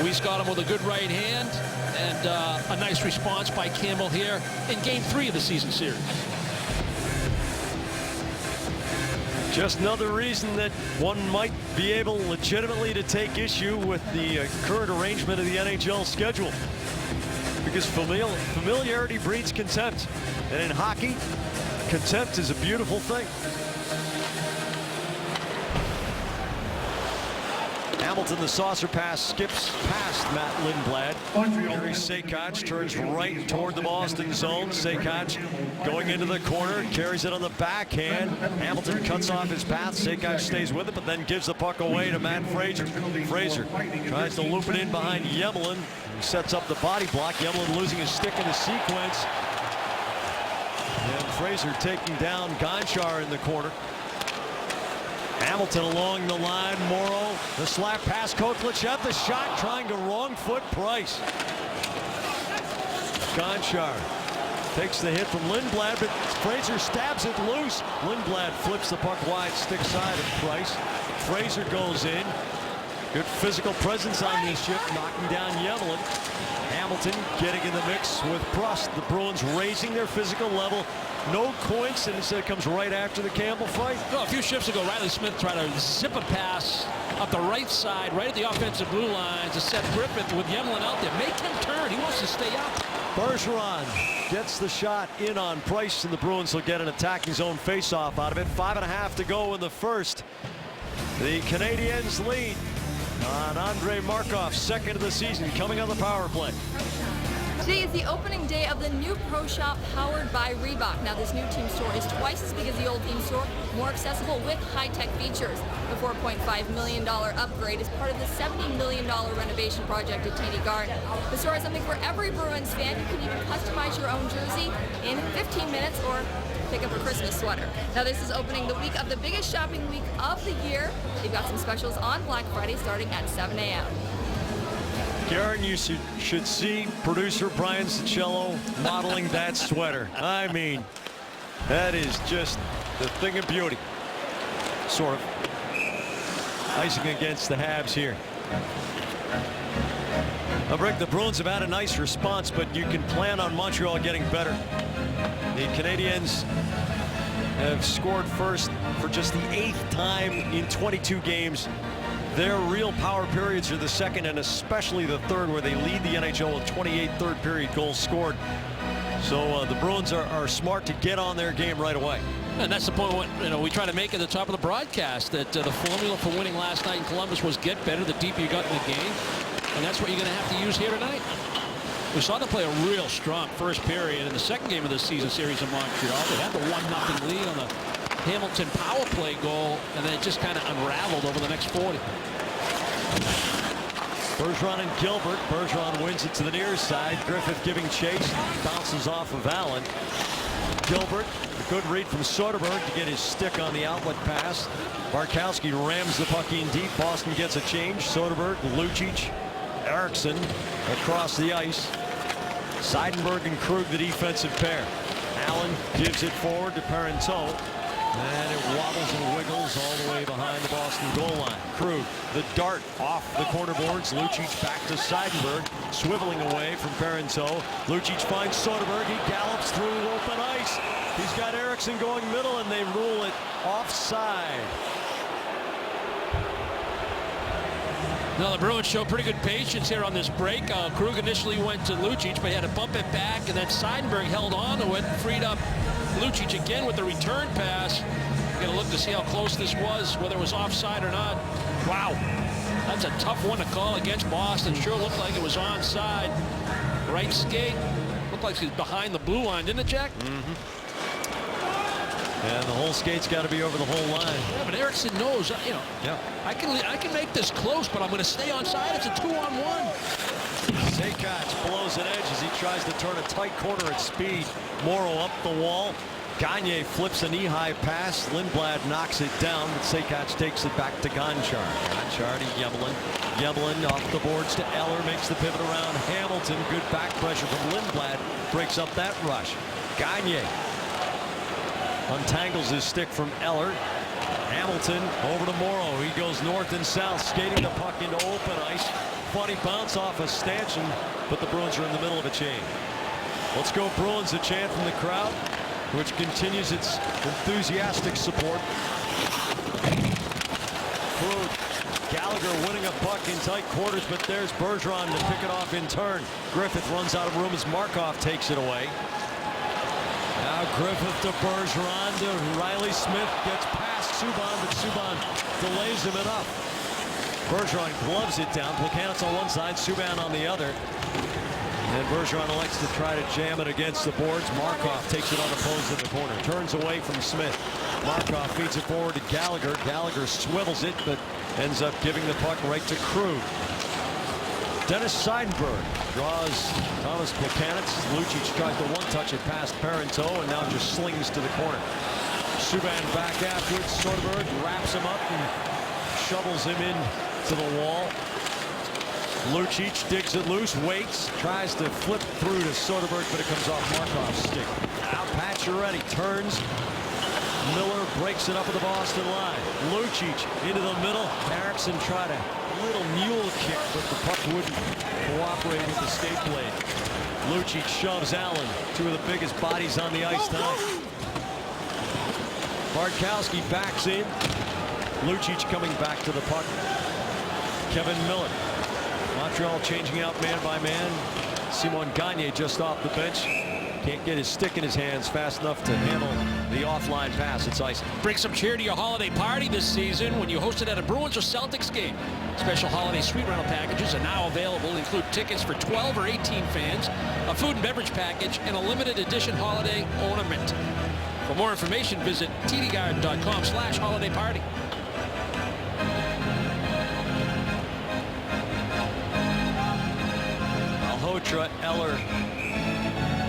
Weiss got him with a good right hand, and a nice response by Campbell here in Game 3 of the season series. Just another reason that one might be able legitimately to take issue with the current arrangement of the NHL schedule. Because familiarity breeds contempt. And in hockey, contempt is a beautiful thing. Hamilton, the saucer pass, skips past Matt Lindblad. Gary Seikac turns right toward the Boston zone. Seikac going into the corner, carries it on the backhand. Hamilton cuts off his path. Seikac stays with it, but then gives the puck away to Matt Fraser. Fraser tries to loop it in behind Yemelin. He sets up the body block. Yemelin losing his stick in the sequence. And Fraser taking down Gonchar in the corner. Hamilton along the line. Morrow, the slap pass. Kotlachef, the shot, trying to wrong foot Price. Gonchar takes the hit from Lindblad, but Fraser stabs it loose. Lindblad flips the puck wide, stick side of Price. Fraser goes in. Good physical presence on this ship, knocking down Yemelin. Hamilton getting in the mix with Prust. The Bruins raising their physical level. No coincidence that it comes right after the Campbell fight. Well, a few shifts ago, Riley Smith tried to zip a pass up the right side, right at the offensive blue line to set Griffith with Yemelin out there. Make him turn. He wants to stay up. Bergeron gets the shot in on Price, and the Bruins will get an attacking zone faceoff out of it. 5.5 to go in the first. The Canadiens lead on Andrei Markov, second of the season, coming on the power play. Today is the opening day of the new Pro Shop powered by Reebok. Now this new team store is twice as big as the old team store, more accessible with high-tech features. The $4.5 million upgrade is part of the $70 million renovation project at TD Garden. The store has something for every Bruins fan. You can even customize your own jersey in 15 minutes or pick up a Christmas sweater. Now this is opening the week of the biggest shopping week of the year. They've got some specials on Black Friday starting at 7 a.m. Garen, you should see producer Brian Cicello modeling that sweater. I mean, that is just the thing of beauty. Sort of icing against the Habs here. Now, Rick, the Bruins have had a nice response, but you can plan on Montreal getting better. The Canadiens have scored first for just the 8th time in 22 games. Their real power periods are the second and especially the third, where they lead the NHL with 28 third period goals scored. So the Bruins are smart to get on their game right away. And that's the point we try to make at the top of the broadcast, that the formula for winning last night in Columbus was get better the deeper you got in the game. And that's what you're going to have to use here tonight. We saw them play a real strong first period in the second game of the season series in Montreal. They had the 1-0 lead on the Hamilton power play goal, and then it just kind of unraveled over the next 40. Bergeron and Gilbert. Bergeron wins it to the near side. Griffith giving chase. Bounces off of Allen. Gilbert, a good read from Soderberg to get his stick on the outlet pass. Barkowski rams the puck in deep. Boston gets a change. Soderberg, Lucic, Eriksson across the ice. Seidenberg and Krug, the defensive pair. Allen gives it forward to Parenteau. And it wobbles and wiggles all the way behind the Boston goal line. Krug, the dart off the corner boards. Lucic back to Seidenberg, swiveling away from Parenteau. Lucic finds Soderberg. He gallops through open ice. He's got Eriksson going middle, and they rule it offside. Now the Bruins show pretty good patience here on this break. Krug initially went to Lucic, but he had to bump it back, and then Seidenberg held on to it, freed up Lucic again with the return pass. Gonna look to see how close this was, whether it was offside or not. Wow, that's a tough one to call against Boston. Sure looked like it was onside. Right skate looked like he was behind the blue line, didn't it, Jack? And the whole skate's got to be over the whole line. Yeah, but Eriksson knows, Yeah. I can make this close, but I'm going to stay onside. It's a 2-on-1. Seikac blows an edge as he tries to turn a tight corner at speed. Morrow up the wall. Gagne flips a knee-high pass. Lindblad knocks it down, but Seikac takes it back to Gonchar. Gonchar to Yebelin. Yebelin off the boards to Eller, makes the pivot around Hamilton. Good back pressure from Lindblad. Breaks up that rush. Gagne untangles his stick from Eller. Hamilton over to Morrow. He goes north and south, skating the puck into open ice. Funny bounce off a stanchion, but the Bruins are in the middle of a chain. Let's go Bruins, a chant from the crowd, which continues its enthusiastic support. Krug, Gallagher winning a puck in tight quarters, but there's Bergeron to pick it off in turn. Griffith runs out of room as Markov takes it away. Now Griffith to Bergeron to Riley Smith, gets past Subban, but Subban delays him enough. Bergeron gloves it down. Plekanec on one side, Subban on the other. And Bergeron elects to try to jam it against the boards. Markov takes it unopposed in the corner. Turns away from Smith. Markov feeds it forward to Gallagher. Gallagher swivels it, but ends up giving the puck right to Krug. Dennis Seidenberg draws Thomas Plekanec. Lucic tries to one-touch it past Parenteau and now just slings to the corner. Subban back after it. Soderberg wraps him up and shovels him in to the wall. Lucic digs it loose, waits, tries to flip through to Soderberg, but it comes off Markov's stick. Now Pacioretty turns. Miller breaks it up at the Boston line. Lucic into the middle. Eriksson tried a little mule kick, but the puck wouldn't cooperate with the skate blade. Lucic shoves Allen, two of the biggest bodies on the ice tonight. Barkowski backs in. Lucic coming back to the puck. Kevin Miller. Montreal changing out man by man. Simon Gagne just off the bench. Can't get his stick in his hands fast enough to handle the offline pass. It's icy. Bring some cheer to your holiday party this season when you host it at a Bruins or Celtics game. Special holiday suite rental packages are now available. Include tickets for 12 or 18 fans, a food and beverage package, and a limited edition holiday ornament. For more information, visit tdgarden.com/holidayparty. Malhotra, Eller,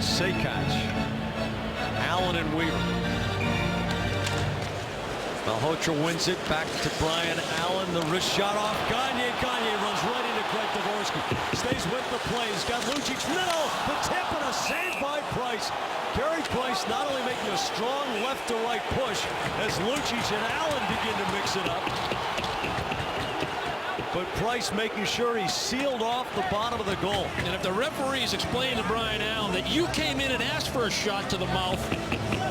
Seikac, Allen, and Weaver. Malhotra wins it back to Brian Allen. The wrist shot off Gagne. Gagne runs right into Craig Dvorsky. Stays with the play. He's got Lucic middle. The tip and a save by Price. Carey Price not only making a strong left to right push as Lucic and Allen begin to mix it up. but Price making sure he sealed off the bottom of the goal. And if the referees explain to Brian Allen that you came in and asked for a shot to the mouth,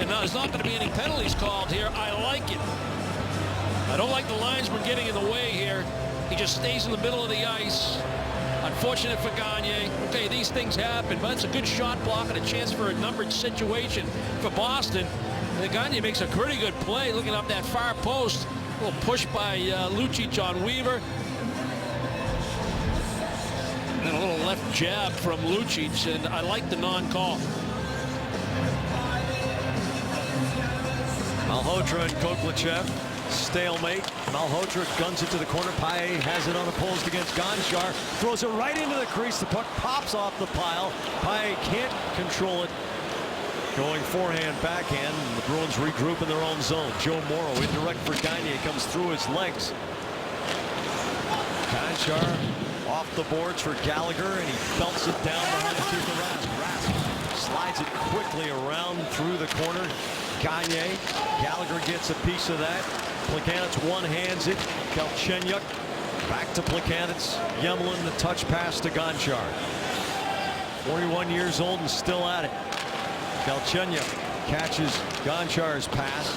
and there's not going to be any penalties called here, I like it. I don't like the linesman getting in the way here. He just stays in the middle of the ice. Unfortunate for Gagne. Okay, these things happen, but it's a good shot block and a chance for a numbered situation for Boston. And Gagne makes a pretty good play looking up that far post. A little push by Lucic on Weaver. And then a little left jab from Lucic, and I like the non-call. Malhotra and Kovalchev. Stalemate. Malhotra guns it to the corner. Paille has it unopposed against Gonchar. Throws it right into the crease. The puck pops off the pile. Paille can't control it. Going forehand, backhand. The Bruins regroup in their own zone. Joe Morrow indirect for Gagne. Comes through his legs. Gonchar off the boards for Gallagher, and he belts it down behind the teeth of Rask. Rask slides it quickly around through the corner. Gagne. Gallagher gets a piece of that. Plekanec one-hands it. Galchenyuk back to Plekanec. Yemlin the touch pass to Gonchar. 41 years old and still at it. Galchenyuk catches Gonchar's pass.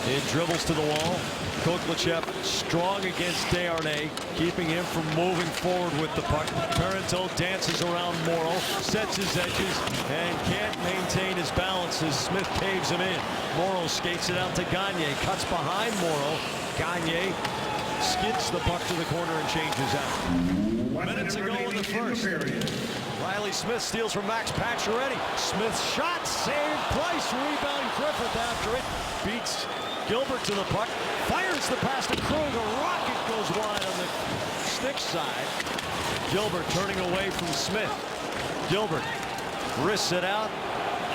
It dribbles to the wall. Kovalchev strong against Desharnais, keeping him from moving forward with the puck. Parenteau dances around Morrow, sets his edges, and can't maintain his balance as Smith caves him in. Morrow skates it out to Gagne, cuts behind Morrow. Gagne skids the puck to the corner and changes out. Minutes ago in the first. Riley Smith steals from Max Pacioretty. Smith's shot, saved, Price, rebound, Griffith after it. Beats Gilbert to the puck, fires the pass to Krug. A rocket goes wide on the stick side. Gilbert turning away from Smith. Gilbert wrists it out,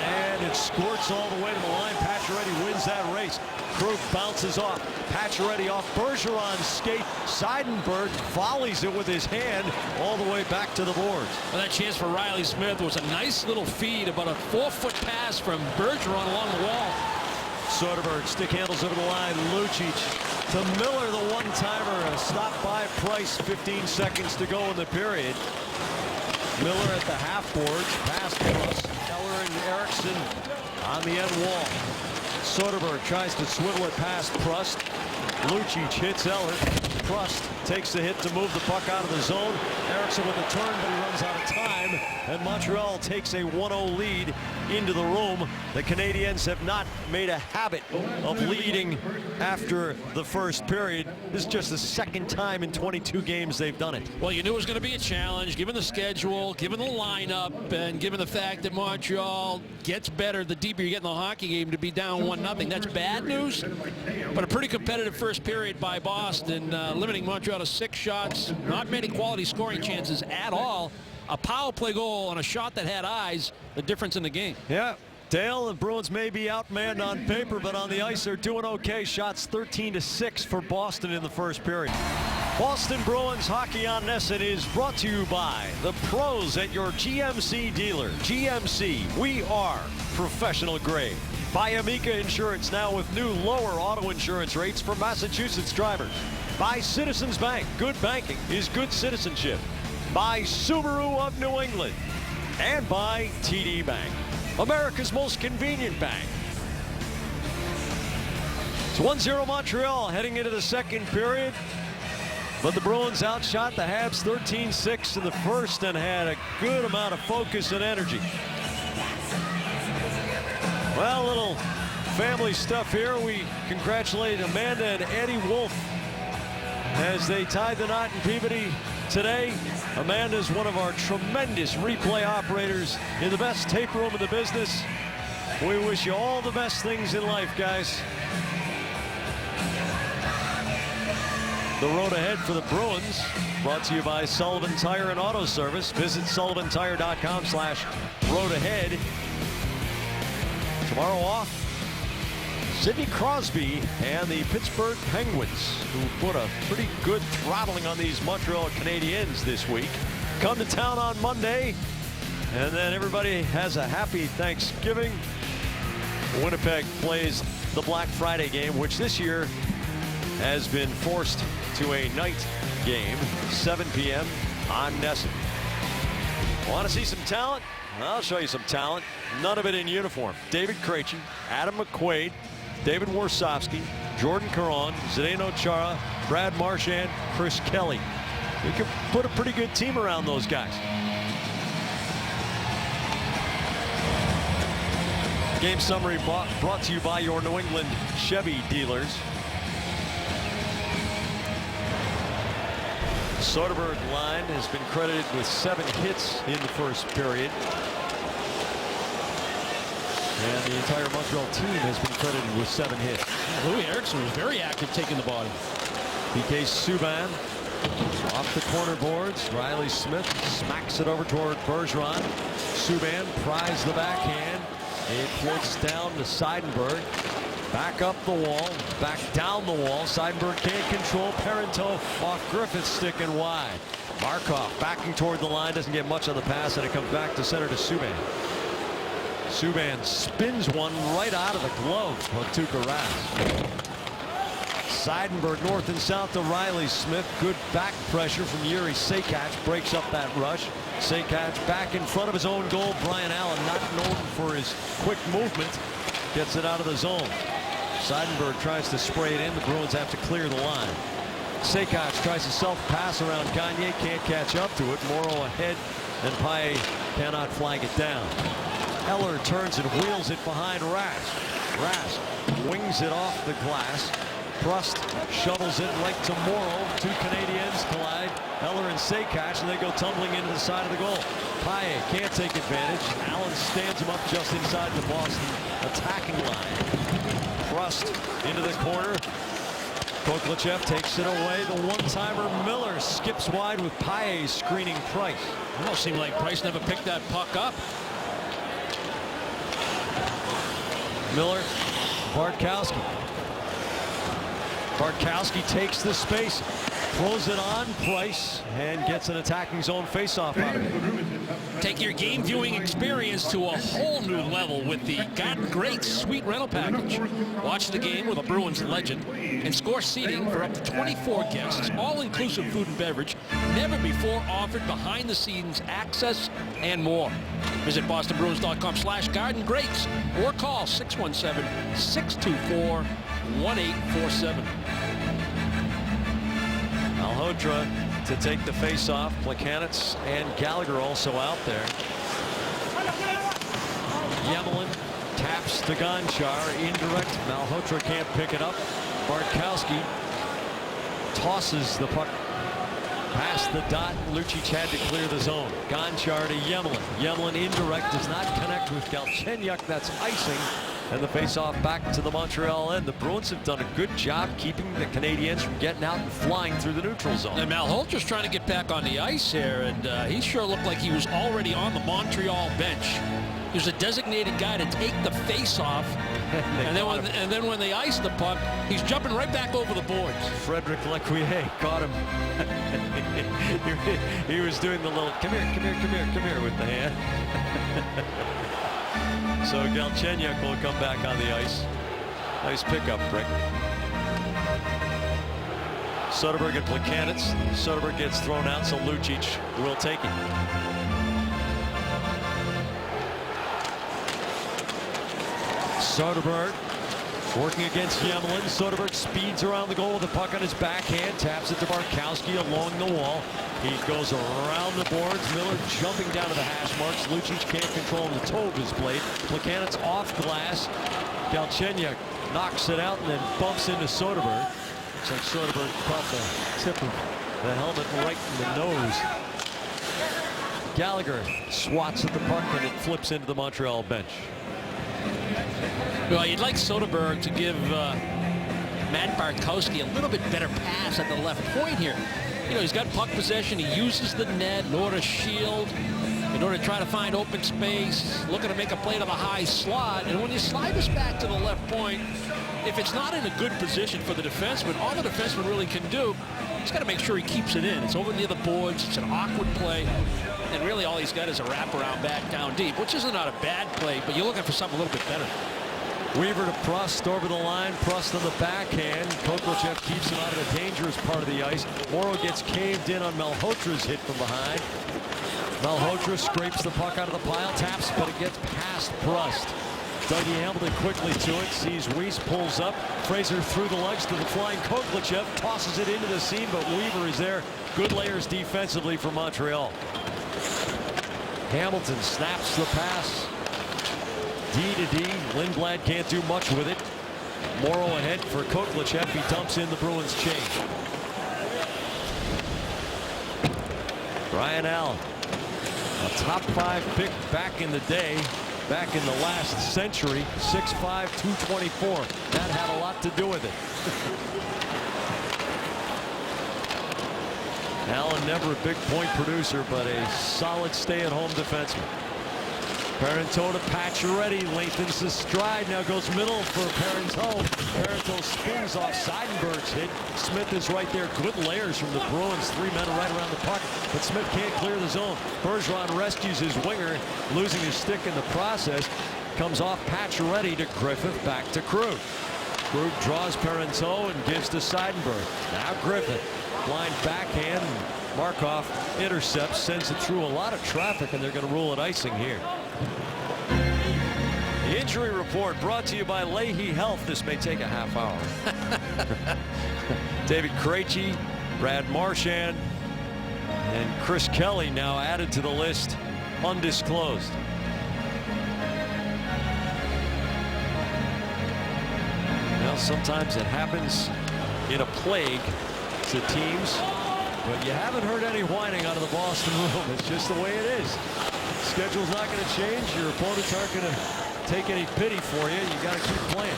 and it squirts all the way to the line. Pacioretty wins that race. Krug bounces off. Pacioretty off Bergeron's skate. Seidenberg volleys it with his hand all the way back to the boards. Well, that chance for Riley Smith was a nice little feed, about a 4-foot pass from Bergeron along the wall. Soderberg stick handles over the line. Lucic to Miller, the one-timer. A stop by Price. 15 seconds to go in the period. Miller at the half boards. Pass across Keller and Erickson on the end wall. Soderberg tries to swivel it past Prust. Lucic hits Eller. Prust takes the hit to move the puck out of the zone. Erickson with a turn, but he runs out of time. And Montreal takes a 1-0 lead into the room. The Canadiens have not made a habit of leading after the first period. This is just the second time in 22 games they've done it. Well, you knew it was going to be a challenge, given the schedule, given the lineup, and given the fact that Montreal gets better the deeper you get in the hockey game to be down 1-0. That's bad news, but a pretty competitive first period by Boston, limiting Montreal to 6 shots, not many quality scoring chances at all. A power play goal on a shot that had eyes, the difference in the game. Yeah, Dale, the Bruins may be outmanned on paper, but on the ice they're doing okay. Shots 13-6 for Boston in the first period. Boston Bruins Hockey on NESN is brought to you by the pros at your GMC dealer. GMC, we are professional grade. By Amica Insurance, now with new lower auto insurance rates for Massachusetts drivers. By Citizens Bank, good banking is good citizenship. By Subaru of New England. And by TD Bank, America's most convenient bank. It's 1-0 Montreal heading into the second period. But the Bruins outshot the Habs 13-6 in the first and had a good amount of focus and energy. Well, a little family stuff here. We congratulate Amanda and Eddie Wolf as they tied the knot in Peabody today. Amanda is one of our tremendous replay operators in the best tape room in the business. We wish you all the best things in life, guys. The road ahead for the Bruins, brought to you by Sullivan Tire and Auto Service. Visit sullivantire.com/road ahead. Tomorrow off, Sidney Crosby and the Pittsburgh Penguins, who put a pretty good throttling on these Montreal Canadiens this week, come to town on Monday, and then everybody has a happy Thanksgiving. Winnipeg plays the Black Friday game, which this year has been forced to a night game, 7 p.m. on NESN. Want to see some talent? I'll show you some talent. None of it in uniform. David Krejci, Adam McQuaid, David Warsofsky, Jordan Caron, Zdeno Chara, Brad Marchand, Chris Kelly. You could put a pretty good team around those guys. Game summary brought to you by your New England Chevy dealers. Soderberg line has been credited with 7 hits in the first period. And the entire Montreal team has been credited with 7 hits. Louis Eriksson was very active taking the body. PK Subban off the corner boards. Riley Smith smacks it over toward Bergeron. Subban pries the backhand. It floats down to Seidenberg. Back up the wall, back down the wall. Seidenberg can't control. Parenteau off Griffith's stick and wide. Markov backing toward the line, doesn't get much on the pass, and it comes back to center to Subban. Subban spins one right out of the glove of Tuukka Rask. Seidenberg north and south to Riley Smith. Good back pressure from Yuri Sekac, breaks up that rush. Sekac back in front of his own goal. Brian Allen, not known for his quick movement, gets it out of the zone. Seidenberg tries to spray it in. The Bruins have to clear the line. Sekac tries to self-pass around Gagne, can't catch up to it. Morrow ahead, and Paille cannot flag it down. Eller turns and wheels it behind Rask. Rask wings it off the glass. Prust shovels it right to Morrow. 2 Canadians collide. Eller and Sekac, and they go tumbling into the side of the goal. Paille can't take advantage. Allen stands him up just inside the Boston attacking line. Prust into the corner. Koklachev takes it away. The one-timer Miller skips wide with Paille screening Price. Almost seemed like Price never picked that puck up. Miller, Bartkowski. Bartkowski takes the space, throws it on Price, and gets an attacking zone faceoff out of it. Take your game viewing experience to a whole new level with the Garden Great Suite rental package. Watch the game with a Bruins legend and score seating for up to 24 guests, all-inclusive food and beverage, never before offered behind-the-scenes access and more. Visit bostonbruins.com/GardenGreats or call 617-624-1847. Malhotra to take the face-off. Plekanec and Gallagher also out there. Yemelin taps to Gonchar. Indirect. Malhotra can't pick it up. Bartkowski tosses the puck past the dot. Lucic had to clear the zone. Gonchar to Yemelin. Yemelin indirect, does not connect with Galchenyuk. That's icing. And the face-off back to the Montreal end. The Bruins have done a good job keeping the Canadiens from getting out and flying through the neutral zone. And Malhotra's trying to get back on the ice here, and he sure looked like he was already on the Montreal bench. He was a designated guy to take the face-off, and then when they ice the puck, he's jumping right back over the boards. Frederic Lequier caught him. He was doing the little come here with the hand. So Galchenyuk will come back on the ice. Nice pickup, Rick. Soderberg and Plekanec. Soderberg gets thrown out, so Lucic will take it. Soderberg working against Yemelin. Soderberg speeds around the goal with the puck on his backhand, taps it to Bartkowski along the wall. He goes around the boards. Miller jumping down to the hash marks. Lucic can't control the toe of his blade. Plekanec off glass. Galchenyuk knocks it out and then bumps into Soderberg. Looks like Soderberg caught the tip of the helmet right in the nose. Gallagher swats at the puck and it flips into the Montreal bench. Well, you'd like Soderberg to give Matt Bartkowski a little bit better pass at the left point here. You know, he's got puck possession. He uses the net in order to shield, in order to try to find open space, looking to make a play to the high slot. And when you slide this back to the left point, if it's not in a good position for the defenseman, all the defenseman really can do, he's got to make sure he keeps it in. It's over near the boards. It's an awkward play. And really all he's got is a wraparound back down deep, which isn't not a bad play, but you're looking for something a little bit better. Weaver to Prust over the line. Prust on the backhand. Kovalchev keeps him out of the dangerous part of the ice. Morrow gets caved in on Malhotra's hit from behind. Malhotra scrapes the puck out of the pile, taps, but it gets past Prust. Dougie Hamilton quickly to it, sees Weiss, pulls up. Fraser through the legs to the flying Kovalchev, tosses it into the seam, but Weaver is there. Good layers defensively for Montreal. Hamilton snaps the pass. D to D. Lindblad can't do much with it. Morrow ahead for Kovalchev. He dumps in the Bruins change. Brian Allen, a top 5 pick back in the day. Back in the last century, 6'5", 224. That had a lot to do with it. Allen never a big point producer, but a solid stay-at-home defenseman. Parenteau to Pacioretty, lengthens the stride, now goes middle for Parenteau. Parenteau spins off Seidenberg's hit. Smith is right there. Good layers from the Bruins. 3 men right around the puck, but Smith can't clear the zone. Bergeron rescues his winger, losing his stick in the process. Comes off Pacioretty to Griffith, back to Krug. Krug draws Parenteau and gives to Seidenberg. Now Griffith, blind backhand. Markov intercepts, sends it through a lot of traffic, and they're going to rule it icing here. The injury report brought to you by Leahy Health. This may take a half hour. David Krejci, Brad Marchand, and Chris Kelly now added to the list, undisclosed. Well, sometimes it happens in a plague to teams, but you haven't heard any whining out of the Boston room. It's just the way it is. Schedule's not going to change. Your opponents aren't going to take any pity for you. You got to keep playing.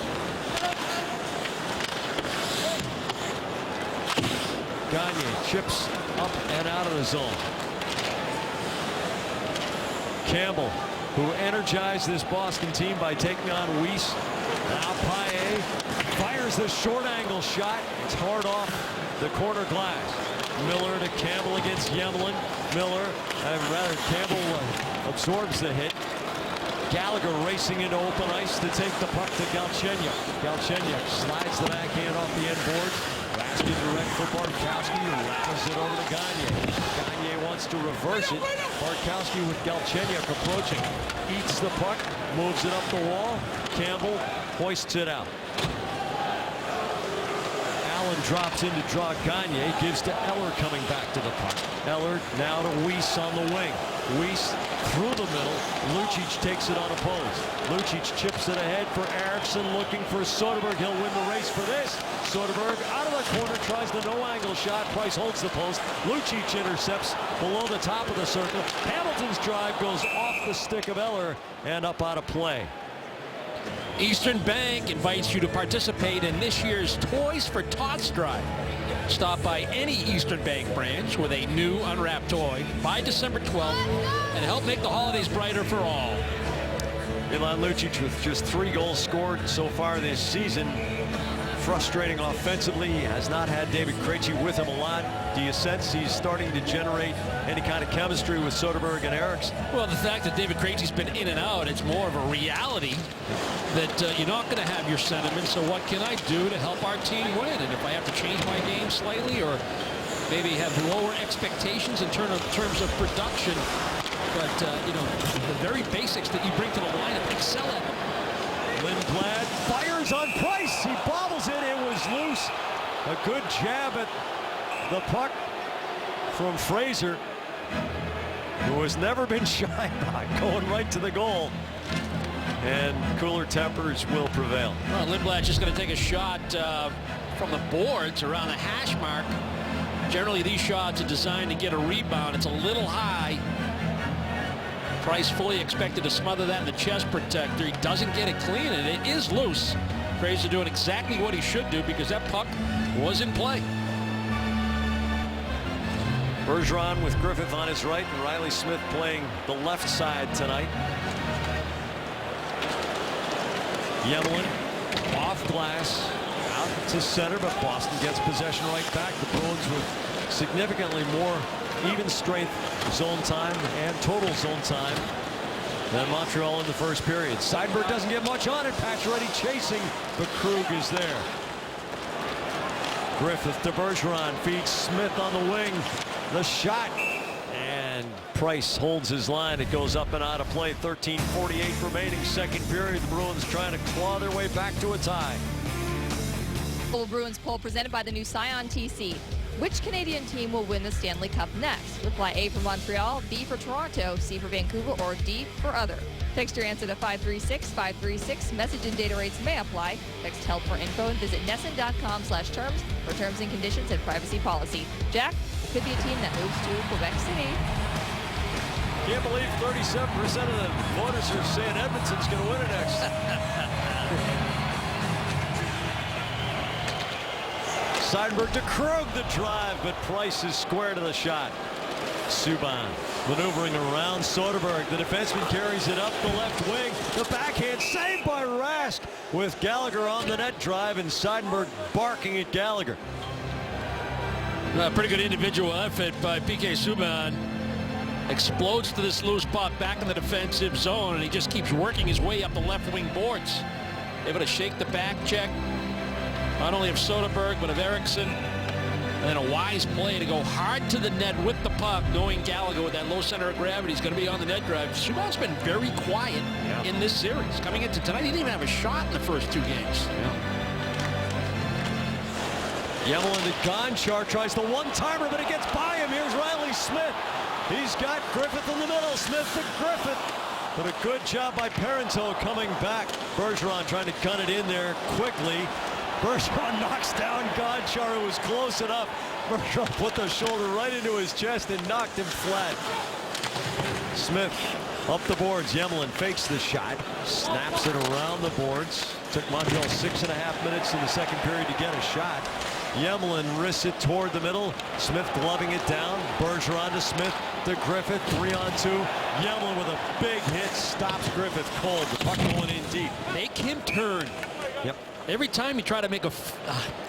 Gagne chips up and out of the zone. Campbell, who energized this Boston team by taking on Weiss. Now Paille fires the short angle shot. It's hard off the corner glass. Miller to Campbell against Yemlin. Campbell absorbs the hit. Gallagher racing into open ice to take the puck to Galchenyuk. Galchenyuk slides the backhand off the end board. Raskin direct for Bartkowski, who rattles it over to Gagne. Gagne wants to reverse it. Bartkowski with Galchenyuk approaching. Eats the puck, moves it up the wall. Campbell hoists it out. Allen drops in to draw Gagne, gives to Eller coming back to the puck. Eller now to Weiss on the wing. Weiss through the middle. Lucic takes it unopposed. Lucic chips it ahead for Eriksson, looking for Soderberg. He'll win the race for this. Soderberg out of the corner, tries the no-angle shot. Price holds the post. Lucic intercepts below the top of the circle. Hamilton's drive goes off the stick of Eller and up out of play. Eastern Bank invites you to participate in this year's Toys for Tots drive. Stop by any Eastern Bank branch with a new unwrapped toy by December 12th and help make the holidays brighter for all. Milan Lucic with just 3 goals scored so far this season. Frustrating offensively. He has not had David Krejci with him a lot. Do you sense he's starting to generate any kind of chemistry with Soderberg and Eriksson? Well, the fact that David Krejci's been in and out, it's more of a reality that you're not going to have your sentiment. So what can I do to help our team win? And if I have to change my game slightly or maybe have lower expectations in terms of production, but the very basics that you bring to the lineup, excel at them. Lindblad fires on Price. He bobbles it. It was loose. A good jab at the puck from Fraser, who has never been shy about going right to the goal. And cooler tempers will prevail. Well, Lindblad's just going to take a shot from the boards around the hash mark. Generally, these shots are designed to get a rebound. It's a little high. Price fully expected to smother that in the chest protector. He doesn't get it clean, and it is loose. Fraser doing exactly what he should do because that puck was in play. Bergeron with Griffith on his right and Riley Smith playing the left side tonight. Yemlin off glass out to center, but Boston gets possession right back. The Bruins with significantly more even strength zone time and total zone time Then Montreal in the first period. Seidenberg doesn't get much on it. Pacioretty chasing, but Krug is there. Griffith to Bergeron, feeds Smith on the wing. The shot, and Price holds his line. It goes up and out of play. 13:48 remaining, second period. The Bruins trying to claw their way back to a tie. Bruins poll presented by the new Scion TC. Which Canadian team will win the Stanley Cup next? Reply A for Montreal, B for Toronto, C for Vancouver, or D for other. Text your answer to 536-536. Message and data rates may apply. Text help for info and visit NESN.com/terms for terms and conditions and privacy policy. Jack, it could be a team that moves to Quebec City. Can't believe 37% of the voters are saying Edmonton's going to win it next. Seidenberg to Krug, the drive, but Price is square to the shot. Subban maneuvering around Soderberg. The defenseman carries it up the left wing. The backhand saved by Rask with Gallagher on the net drive and Seidenberg barking at Gallagher. Pretty good individual effort by PK Subban. Explodes to this loose puck back in the defensive zone, and he just keeps working his way up the left wing boards. Able to shake the back check. Not only of Soderberg, but of Eriksson. And a wise play to go hard to the net with the puck, knowing Gallagher with that low center of gravity is going to be on the net drive. Subban's been very quiet in this series. Coming into tonight, he didn't even have a shot in the first two games. Yemelin to Gonchar, tries the one-timer, but it gets by him. Here's Riley Smith. He's got Griffith in the middle. Smith to Griffith. But a good job by Parenteau coming back. Bergeron trying to gun it in there quickly. Bergeron knocks down Gonchar, who was close enough. Bergeron put the shoulder right into his chest and knocked him flat. Smith up the boards. Yemelin fakes the shot, snaps it around the boards. Took Montreal 6.5 minutes in the second period to get a shot. Yemelin risks it toward the middle. Smith gloving it down. Bergeron to Smith to Griffith. 3-on-2. Yemelin with a big hit stops Griffith cold. The puck going in deep. Make him turn. Yep. Every time you try to make a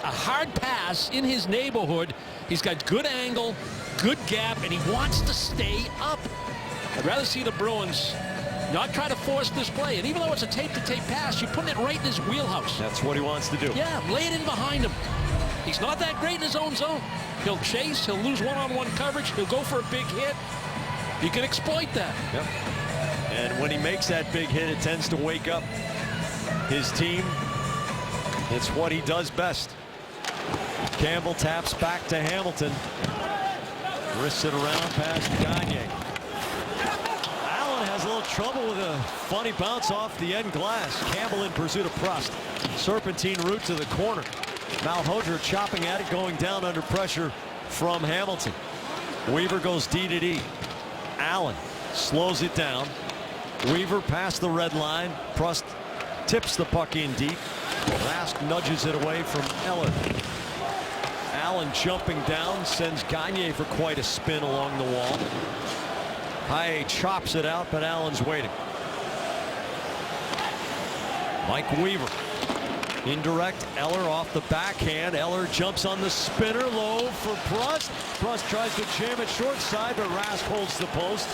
hard pass in his neighborhood, he's got good angle, good gap, and he wants to stay up. I'd rather see the Bruins not try to force this play. And even though it's a tape-to-tape pass, you're putting it right in his wheelhouse. That's what he wants to do. Yeah, lay it in behind him. He's not that great in his own zone. He'll chase, he'll lose one-on-one coverage, he'll go for a big hit. You can exploit that. Yep. And when he makes that big hit, it tends to wake up his team. It's what he does best. Campbell taps back to Hamilton. Wrists it around past Gagne. Allen has a little trouble with a funny bounce off the end glass. Campbell in pursuit of Prost. Serpentine route to the corner. Malhotra chopping at it, going down under pressure from Hamilton. Weaver goes D to D. Allen slows it down. Weaver past the red line. Prost tips the puck in deep. Rask nudges it away from Eller. Allen jumping down sends Gagne for quite a spin along the wall. Paille chops it out, but Allen's waiting. Mike Weaver. Indirect. Eller off the backhand. Eller jumps on the spinner low for Prost. Prost tries to jam it short side, but Rask holds the post.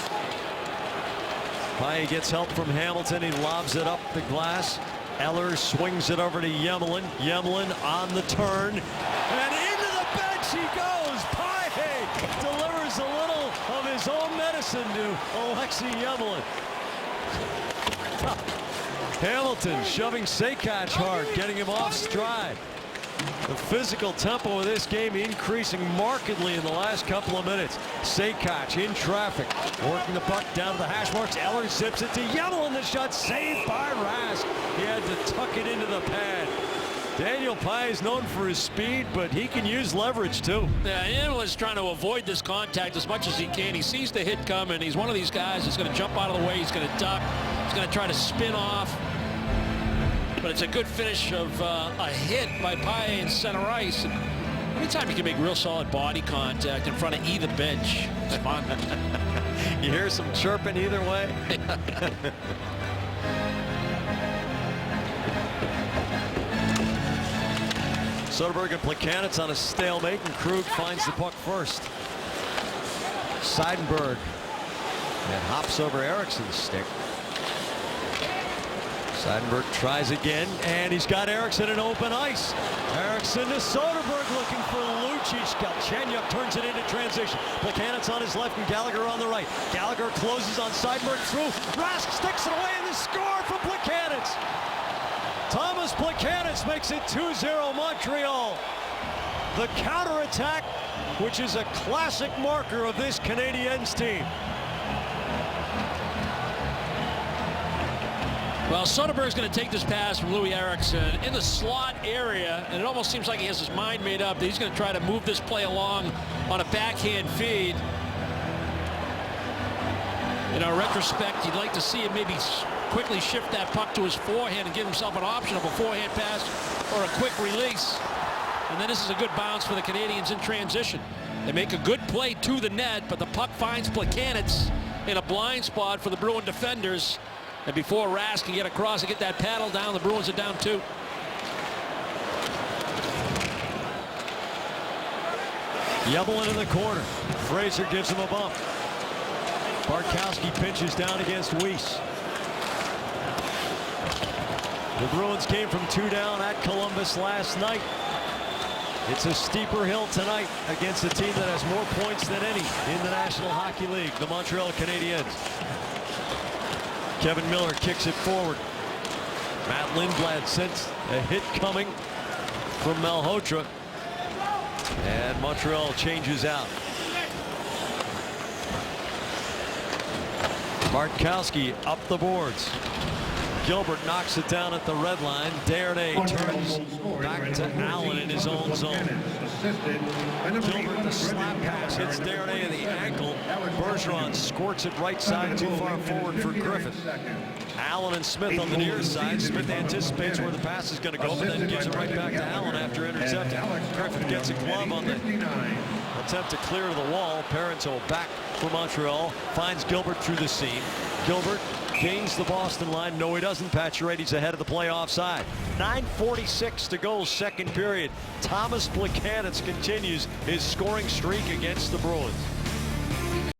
Paille gets help from Hamilton. He lobs it up the glass. Eller swings it over to Yemelin. Yemelin on the turn. And into the bench he goes. Paille delivers a little of his own medicine to Alexei Yemelin. Hamilton shoving Sekac hard, getting him off stride. The physical tempo of this game increasing markedly in the last couple of minutes. Sekac in traffic, working the puck down to the hash marks. Eller zips it to Yemelin. The shot saved by Rask. He had to tuck it into the pad. Daniel Paille is known for his speed, but he can use leverage too. Yeah, Yemelin's trying to avoid this contact as much as he can. He sees the hit coming. He's one of these guys that's going to jump out of the way. He's going to duck. He's going to try to spin off. But it's a good finish of a hit by Paille in center ice. And anytime you can make real solid body contact in front of either bench, it's fun. You hear some chirping either way. Soderberg and Plekanec on a stalemate, and Krug finds the puck first. Seidenberg and hops over Eriksson's stick. Seidenberg tries again, and he's got Eriksson in open ice. Eriksson to Soderberg looking for Lucic. Galchenyuk turns it into transition. Plekanec on his left and Gallagher on the right. Gallagher closes on Seidenberg through. Rask sticks it away and the score for Plekanec. Thomas Plekanec makes it 2-0 Montreal. The counterattack, which is a classic marker of this Canadiens team. Well, Soderberg's going to take this pass from Louis Eriksson in the slot area, and it almost seems like he has his mind made up that he's going to try to move this play along on a backhand feed. In our retrospect, you'd like to see him maybe quickly shift that puck to his forehand and give himself an option of a forehand pass or a quick release. And then this is a good bounce for the Canadiens in transition. They make a good play to the net, but the puck finds Plekanec in a blind spot for the Bruin defenders. And before Rask can get across and get that paddle down, the Bruins are down 2. Yebelin in the corner. Fraser gives him a bump. Bartkowski pinches down against Weiss. The Bruins came from 2 down at Columbus last night. It's a steeper hill tonight against a team that has more points than any in the National Hockey League, the Montreal Canadiens. Kevin Miller kicks it forward. Matt Lindblad sensed a hit coming from Malhotra. And Montreal changes out. Bartkowski up the boards. Gilbert knocks it down at the red line. Desharnais turns back to Allen in his own zone. Gilbert, the slap pass, hits Desharnais in the ankle. Bergeron squirts it right side, too far forward for Griffith. Allen and Smith on the near side. Smith anticipates where the pass is going to go, but then gives it right back to Allen after intercepting. Griffith gets a glove on the attempt to clear to the wall. Parenteau back for Montreal. Finds Gilbert through the seam. Gilbert gains the Boston line. No, he doesn't. Pacioretty's ahead of the play offside. 9:46 to go, second period. Thomas Plekanec continues his scoring streak against the Bruins.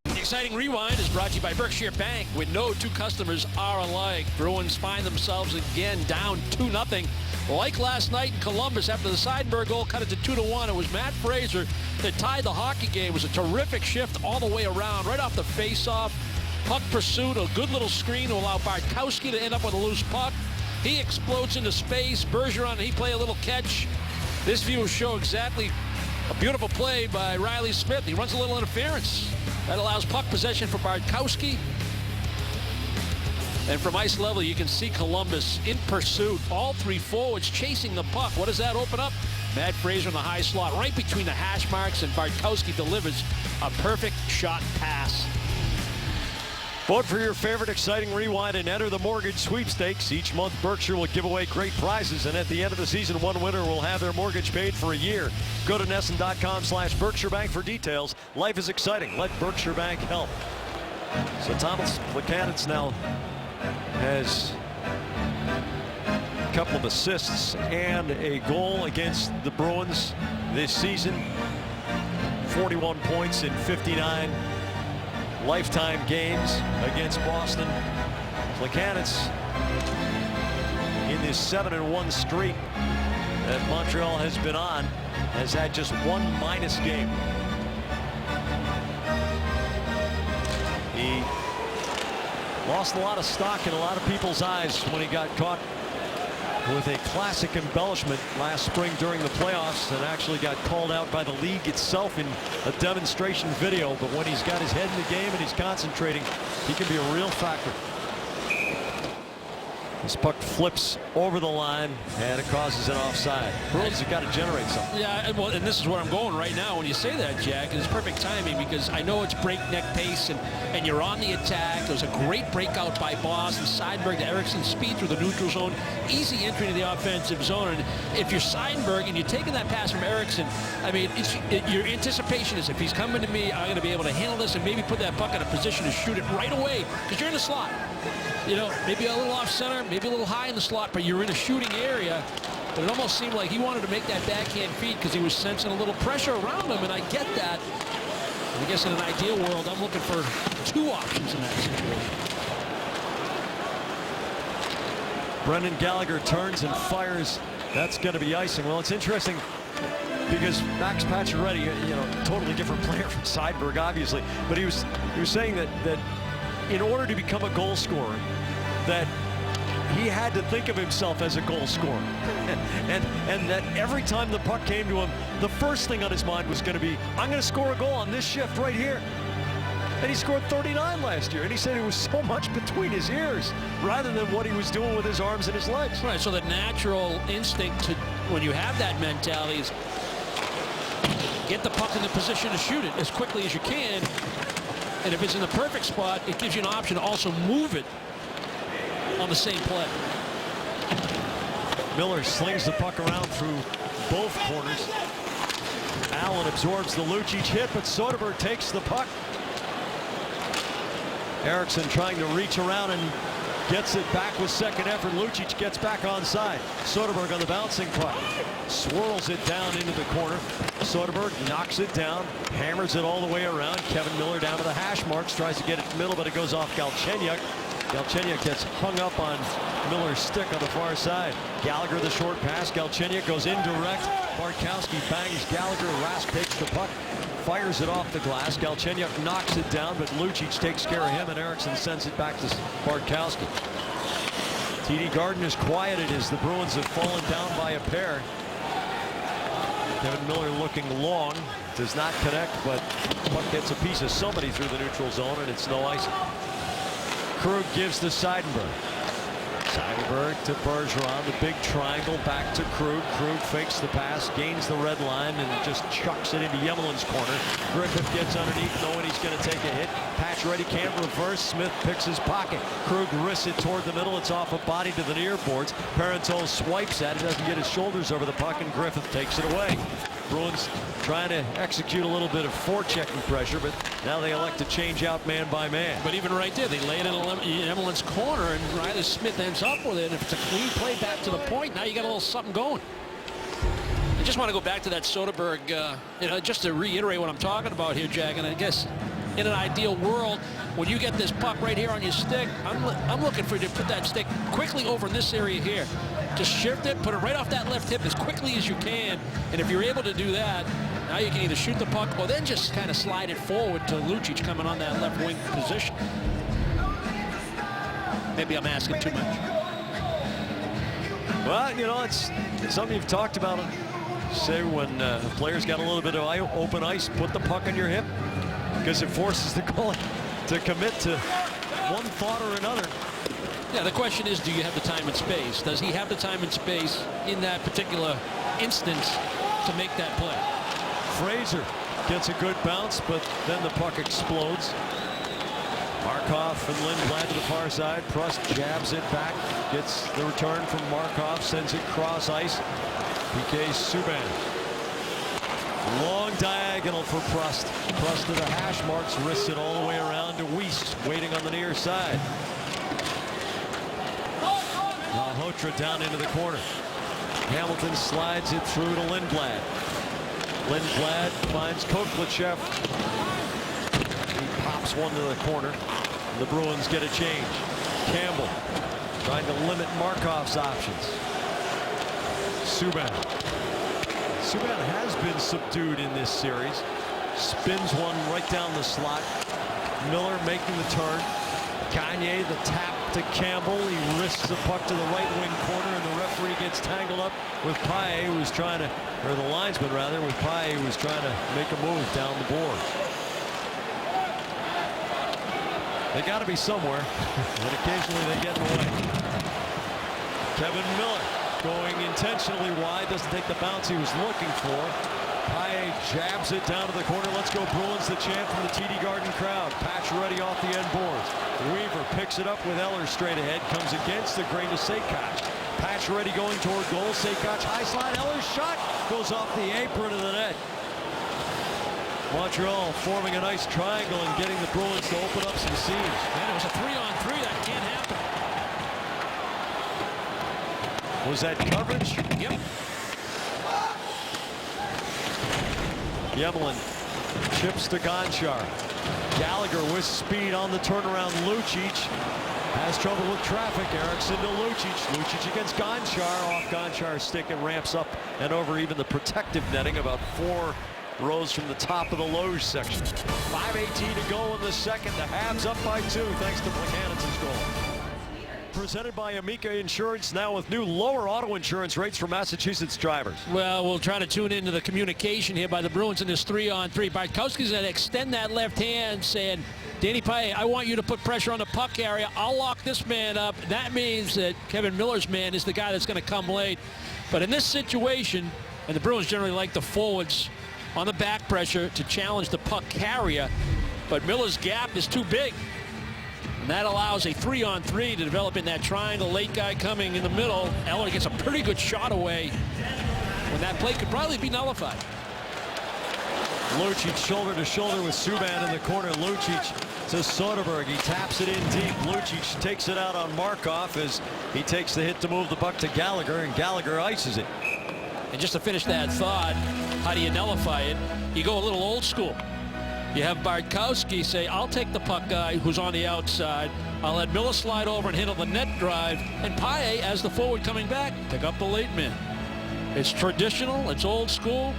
The exciting rewind is brought to you by Berkshire Bank. When no two customers are alike, Bruins find themselves again down 2-0. Like last night in Columbus, after the Seidenberg goal cut it to 2-1, it was Matt Fraser that tied the hockey game. It was a terrific shift all the way around, right off the face-off. Puck pursuit, a good little screen to allow Bartkowski to end up with a loose puck. He explodes into space. Bergeron, he play a little catch. This view will show exactly a beautiful play by Riley Smith. He runs a little interference. That allows puck possession for Bartkowski. And from ice level, you can see Columbus in pursuit. All 3 forwards chasing the puck. What does that open up? Matt Fraser in the high slot, right between the hash marks, and Bartkowski delivers a perfect shot pass. Vote for your favorite exciting rewind and enter the mortgage sweepstakes. Each month, Berkshire will give away great prizes, and at the end of the season, one winner will have their mortgage paid for a year. Go to NESN.com/Berkshire Bank for details. Life is exciting. Let Berkshire Bank help. So Thomas Plekanec now has a couple of assists and a goal against the Bruins this season. 41 points in 59 lifetime games against Boston. Plekanec in this 7-1 streak that Montreal has been on has had just 1 minus game. He lost a lot of stock in a lot of people's eyes when he got caught with a classic embellishment last spring during the playoffs and actually got called out by the league itself in a demonstration video. But when he's got his head in the game and he's concentrating, he can be a real factor. This puck flips over the line and it causes an offside. Bruins have got to generate something. Yeah, well, and this is where I'm going right now when you say that, Jack. It's perfect timing because I know it's breakneck pace and you're on the attack. There was a great breakout by Boston. Seidenberg to Eriksson, speed through the neutral zone, easy entry into the offensive zone. And if you're Seidenberg and you're taking that pass from Eriksson, I mean, your anticipation is if he's coming to me, I'm going to be able to handle this and maybe put that puck in a position to shoot it right away because you're in the slot. You know, maybe a little off center, maybe a little high in the slot, but you're in a shooting area. But it almost seemed like he wanted to make that backhand feed because he was sensing a little pressure around him, and I get that. And I guess in an ideal world, I'm looking for 2 options in that situation. Brendan Gallagher turns and fires. That's going to be icing. Well, it's interesting because Max Pacioretty, you know, totally different player from Seidenberg, obviously, but he was saying that in order to become a goal scorer, that he had to think of himself as a goal scorer, and that every time the puck came to him, the first thing on his mind was going to be, I'm going to score a goal on this shift right here. And he scored 39 last year, and he said it was so much between his ears rather than what he was doing with his arms and his legs. Right, so the natural instinct to, when you have that mentality, is get the puck in the position to shoot it as quickly as you can. And if it's in the perfect spot, it gives you an option to also move it on the same play. Miller slings the puck around through both corners. Allen absorbs the Lucic hit, but Soderberg takes the puck. Eriksson trying to reach around and gets it back with second effort. Lucic gets back onside. Soderberg on the bouncing puck. Swirls it down into the corner. Soderberg knocks it down, hammers it all the way around. Kevin Miller down to the hash marks, tries to get it in the middle, but it goes off Galchenyuk. Galchenyuk gets hung up on Miller's stick on the far side. Gallagher the short pass. Galchenyuk goes indirect. Bartkowski bangs Gallagher. Rask takes the puck, fires it off the glass. Galchenyuk knocks it down, but Lucic takes care of him, and Eriksson sends it back to Bartkowski. TD Garden is quieted as the Bruins have fallen down by a pair. Kevin Miller looking long, does not connect, but puck gets a piece of somebody through the neutral zone, and it's no icing. Krug gives to Seidenberg. Seidenberg to Bergeron, the big triangle back to Krug. Krug fakes the pass, gains the red line, and just chucks it into Yemelin's corner. Griffith gets underneath, knowing he's going to take a hit. Pacioretty can't reverse. Smith picks his pocket. Krug wrists it toward the middle. It's off a body to the near boards. Parenteau swipes at it, doesn't get his shoulders over the puck, and Griffith takes it away. Bruins trying to execute a little bit of forechecking pressure, but now they elect to change out man by man. But even right there, they lay it in Yemelin's corner, and Riley Smith ends up with it. And if it's a clean play back to the point, now you got a little something going. I just want to go back to that Soderberg, just to reiterate what I'm talking about here, Jack. And I guess in an ideal world, when you get this puck right here on your stick, I'm looking for you to put that stick quickly over in this area here. Just shift it, put it right off that left hip as quickly as you can. And if you're able to do that, now you can either shoot the puck or then just kind of slide it forward to Lucic coming on that left wing position. Maybe I'm asking too much. Well, you know, it's something you've talked about. Say when players got a little bit of open ice, put the puck on your hip, because it forces the goalie to commit to one thought or another. Yeah, the question is, do you have the time and space? Does he have the time and space in that particular instance to make that play? Fraser gets a good bounce, but then the puck explodes. Markov and Lindblad to the far side. Prust jabs it back, gets the return from Markov, sends it cross ice. PK Subban. Long diagonal for Prust. Prust to the hash marks, wrists it all the way around to Weiss, waiting on the near side. Malhotra down into the corner. Hamilton slides it through to Lindblad. Lindblad finds Koklachev. He pops one to the corner. The Bruins get a change. Campbell trying to limit Markov's options. Subban. Subban has been subdued in this series. Spins one right down the slot. Miller making the turn. Gagne the tap to Campbell. He wrists the puck to the right wing corner, and the referee gets tangled up with Paille, who was trying to, or the linesman rather, with Paille, who was trying to make a move down the board. They got to be somewhere, and occasionally they get in the way. Kevin Miller going intentionally wide, doesn't take the bounce he was looking for. Paille jabs it down to the corner. Let's go Bruins, the chant from the TD Garden crowd. Pacioretty off the end boards. Weaver picks it up with Eller straight ahead. Comes against the grain to Seicoch. Pacioretty going toward goal. Seicoch high slide. Eller's shot goes off the apron of the net. Montreal forming a nice triangle and getting the Bruins to open up some seams. Man, it was a 3-on-3. That can't happen. Was that coverage? Yep. Yemelin chips to Gonchar. Gallagher with speed on the turnaround. Lucic Has trouble with traffic. Erickson to Lucic. Lucic against Gonchar. Off Gonchar's stick and ramps up and over even the protective netting about 4 rows from the top of the Loge section. 5:18 to go in the second. The Habs up by 2 thanks to Buchanan's goal. Presented by Amica Insurance, now with new lower auto insurance rates for Massachusetts drivers. Well, we'll try to tune into the communication here by the Bruins in this 3-on-3. Bartkowski's going to extend that left hand, saying, Danny Paille, I want you to put pressure on the puck area. I'll lock this man up. That means that Kevin Miller's man is the guy that's going to come late. But in this situation, and the Bruins generally like the forwards on the back pressure to challenge the puck carrier, but Miller's gap is too big. And that allows a 3-on-3 to develop in that triangle. Late guy coming in the middle. Eller gets a pretty good shot away when that play could probably be nullified. Lucic shoulder to shoulder with Subban in the corner. Lucic to Soderberg. He taps it in deep. Lucic takes it out on Markov as he takes the hit to move the puck to Gallagher, and Gallagher ices it. And just to finish that thought, how do you nullify it? You go a little old school. You have Bartkowski say, I'll take the puck guy who's on the outside. I'll let Miller slide over and handle the net drive. And Paille, as the forward coming back, pick up the late man. It's traditional. It's old school.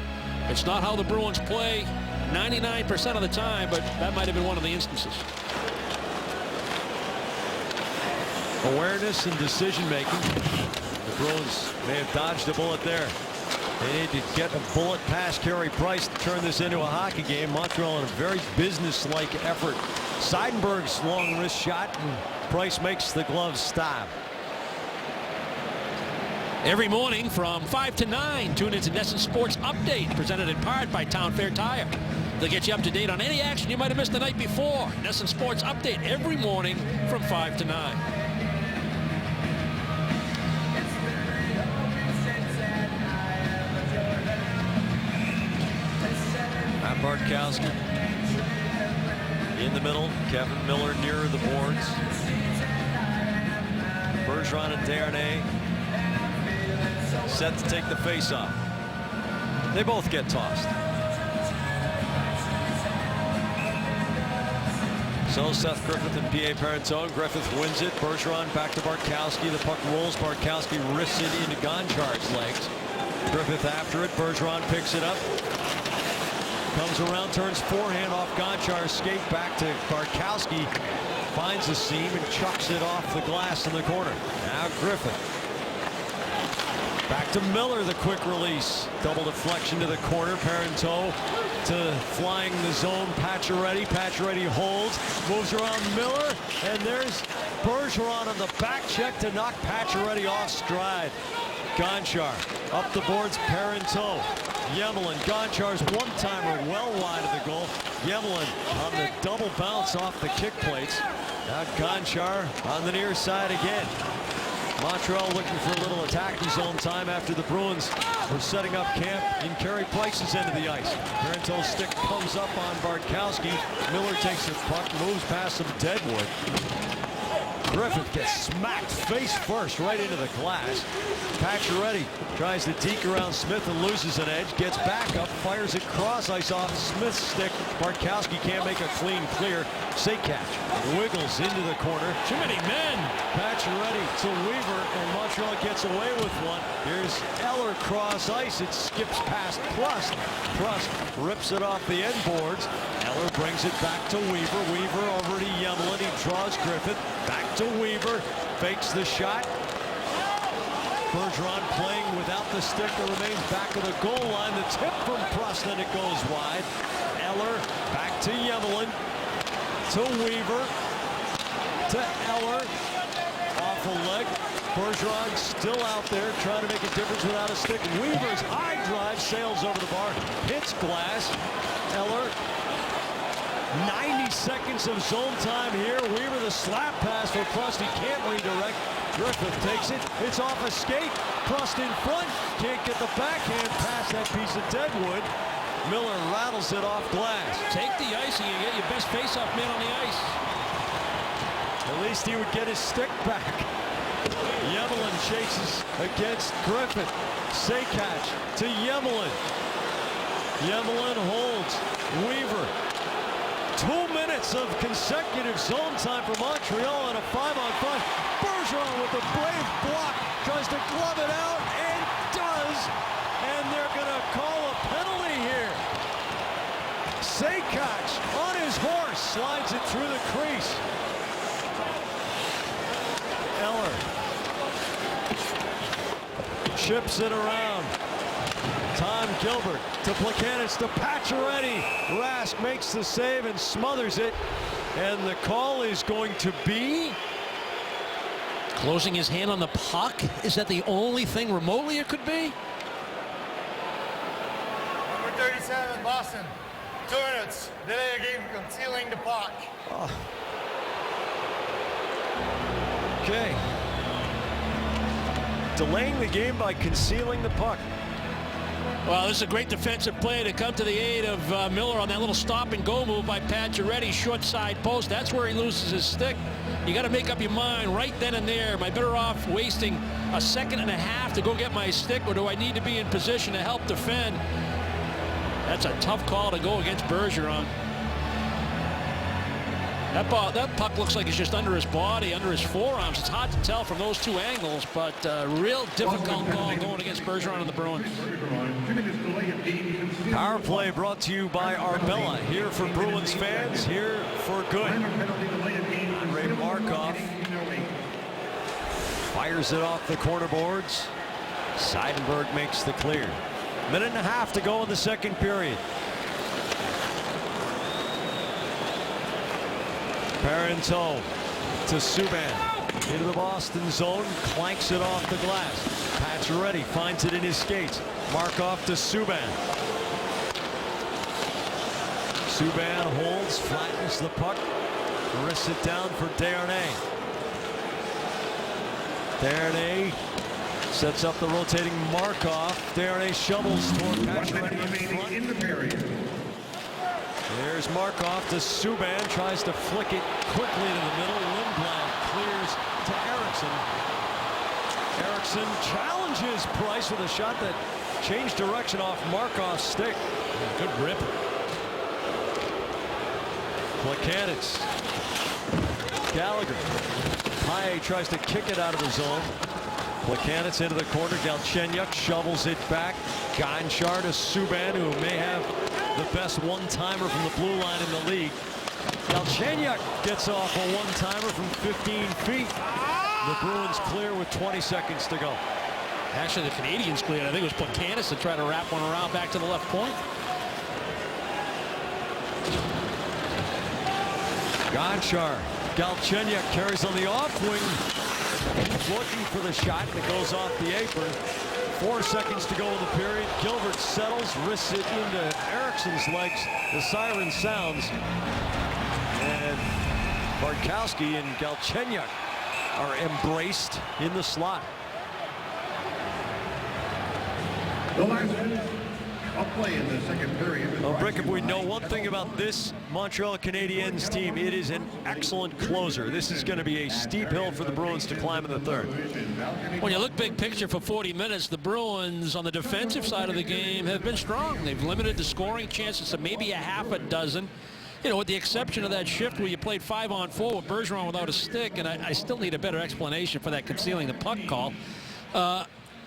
It's not how the Bruins play 99% of the time, but that might have been one of the instances. Awareness and decision making. The Bruins may have dodged a bullet there. They need to get a bullet past Carey Price to turn this into a hockey game. Montreal in a very business-like effort. Seidenberg's long wrist shot, and Price makes the gloves stop. Every morning from 5 to 9, tune into NESN Sports Update, presented in part by Town Fair Tire. They'll get you up to date on any action you might have missed the night before. NESN Sports Update every morning from 5 to 9. Bartkowski in the middle. Kevin Miller near the boards. Bergeron and Desharnais set to take the face-off. They both get tossed. So Seth Griffith and P.A. Parentone. Griffith wins it. Bergeron back to Bartkowski. The puck rolls. Bartkowski rips it into Gonchar's legs. Griffith after it. Bergeron picks it up. Comes around, turns forehand off Gonchar's skate back to Bartkowski. Finds the seam and chucks it off the glass in the corner. Now Griffith. Back to Miller, the quick release. Double deflection to the corner. Parenteau to flying the zone. Pacioretty. Pacioretty holds. Moves around Miller. And there's Bergeron on the back check to knock Pacioretty off stride. Gonchar up the boards. Parenteau. Yemelin, Gonchar's one-timer well wide of the goal. Yemelin on the double bounce off the kick plates. Now Gonchar on the near side again. Montreal looking for a little attacking zone time after the Bruins were setting up camp in Carey Price's end of the ice. Parenteau's stick comes up on Bartkowski. Miller takes the puck, moves past some Deadwood. Griffith gets smacked face first right into the glass. Pacioretty tries to deke around Smith and loses an edge. Gets back up, fires it cross ice off Smith's stick. Bartkowski can't make a clean clear. Sakatch wiggles into the corner. Too many men. Pacioretty to Weaver, and Montreal gets away with one. Here's Eller cross ice. It skips past Prust. Prust rips it off the end boards. Eller brings it back to Weaver. Weaver over to Yemelin. He draws Griffith. Back to Weaver. Fakes the shot. Bergeron playing without the stick that remains back of the goal line. The tip from Prust, and it goes wide. Eller back to Yemelin. To Weaver. To Eller. Off a leg. Bergeron still out there trying to make a difference without a stick. Weaver's high drive sails over the bar. Hits glass. Eller. 90 seconds of zone time here. Weaver the slap pass for Prust. He can't redirect. Griffith takes it. It's off a skate. Prust in front. Can't get the backhand past that piece of Deadwood. Miller rattles it off glass. Take the ice and you get your best face-off man on the ice. At least he would get his stick back. Yemelin chases against Griffith. Sakatch to Yemelin. Yemelin holds. Weaver. 2 minutes of consecutive zone time for Montreal and a 5-on-5 through the crease. Eller chips it around. Tom Gilbert to Plekanec to Pacioretty. Rask makes the save and smothers it. And the call is going to be closing his hand on the puck. Is that the only thing remotely it could be? Number 37, Boston. 2 minutes. Delay a game concealing the puck. Oh. Okay. Delaying the game by concealing the puck. Well, this is a great defensive play to come to the aid of Miller on that little stop and go move by Pacioretty, short side post. That's where he loses his stick. You got to make up your mind right then and there. Am I better off wasting a second and a half to go get my stick, or do I need to be in position to help defend? That's a tough call to go against Bergeron. That puck looks like it's just under his body, under his forearms. It's hard to tell from those two angles, but real difficult call going against Bergeron and the Bruins. Power play brought to you by Arbella. Here for Bruins fans, here for good. Andrei Markov fires it off the corner boards. Seidenberg makes the clear. Minute and a half to go in the second period. Parenteau to Subban into the Boston zone, clanks it off the glass. Pacioretty finds it in his skates. Markov to Subban. Subban holds, flattens the puck, wrists it down for Desharnais. Desharnais sets up the rotating Markov. Desharnais shovels toward Pacioretty in front. There's Markov to Subban, tries to flick it quickly to the middle. Lindblad clears to Eriksson. Eriksson challenges Price with a shot that changed direction off Markov's stick. Good rip. Plekanec. Gallagher. Paille tries to kick it out of the zone. Plekanec into the corner. Galchenyuk shovels it back. Gonchar to Subban, who may have the best one-timer from the blue line in the league. Galchenyuk gets off a one-timer from 15 feet. The Bruins clear with 20 seconds to go. Actually, the Canadians cleared. I think it was Plekanec to try to wrap one around back to the left point. Gonchar. Galchenyuk carries on the off wing. He's looking for the shot that goes off the apron. 4 seconds to go in the period. Gilbert settles, wrists it into Eriksson's legs. The siren sounds. And Bartkowski and Galchenyuk are embraced in the slot. The last minute of play in the second period. Well, Brick, if we know one thing about this Montreal Canadiens team, it is an excellent closer. This is going to be a steep hill for the Bruins to climb in the third. When you look big picture for 40 minutes, the Bruins on the defensive side of the game have been strong. They've limited the scoring chances to maybe a half a dozen. You know, with the exception of that shift where you played 5-on-4 with Bergeron without a stick, and I still need a better explanation for that concealing the puck call.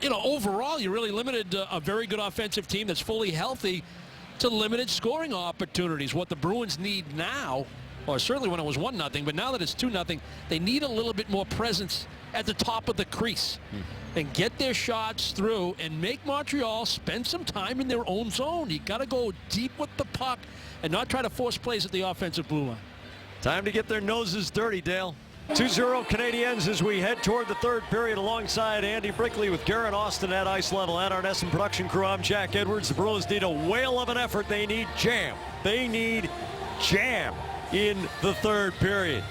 You know, overall, you really limited a very good offensive team that's fully healthy to limited scoring opportunities. What the Bruins need now, or certainly when it was 1-0, but now that it's 2-0, they need a little bit more presence at the top of the crease and get their shots through and make Montreal spend some time in their own zone. You got to go deep with the puck and not try to force plays at the offensive blue line. Time to get their noses dirty, Dale. 2-0 Canadiens as we head toward the third period alongside Andy Brickley with Garrett Austin at ice level and our NESN production crew. I'm Jack Edwards. The Bruins need a whale of an effort. They need jam. They need jam in the third period.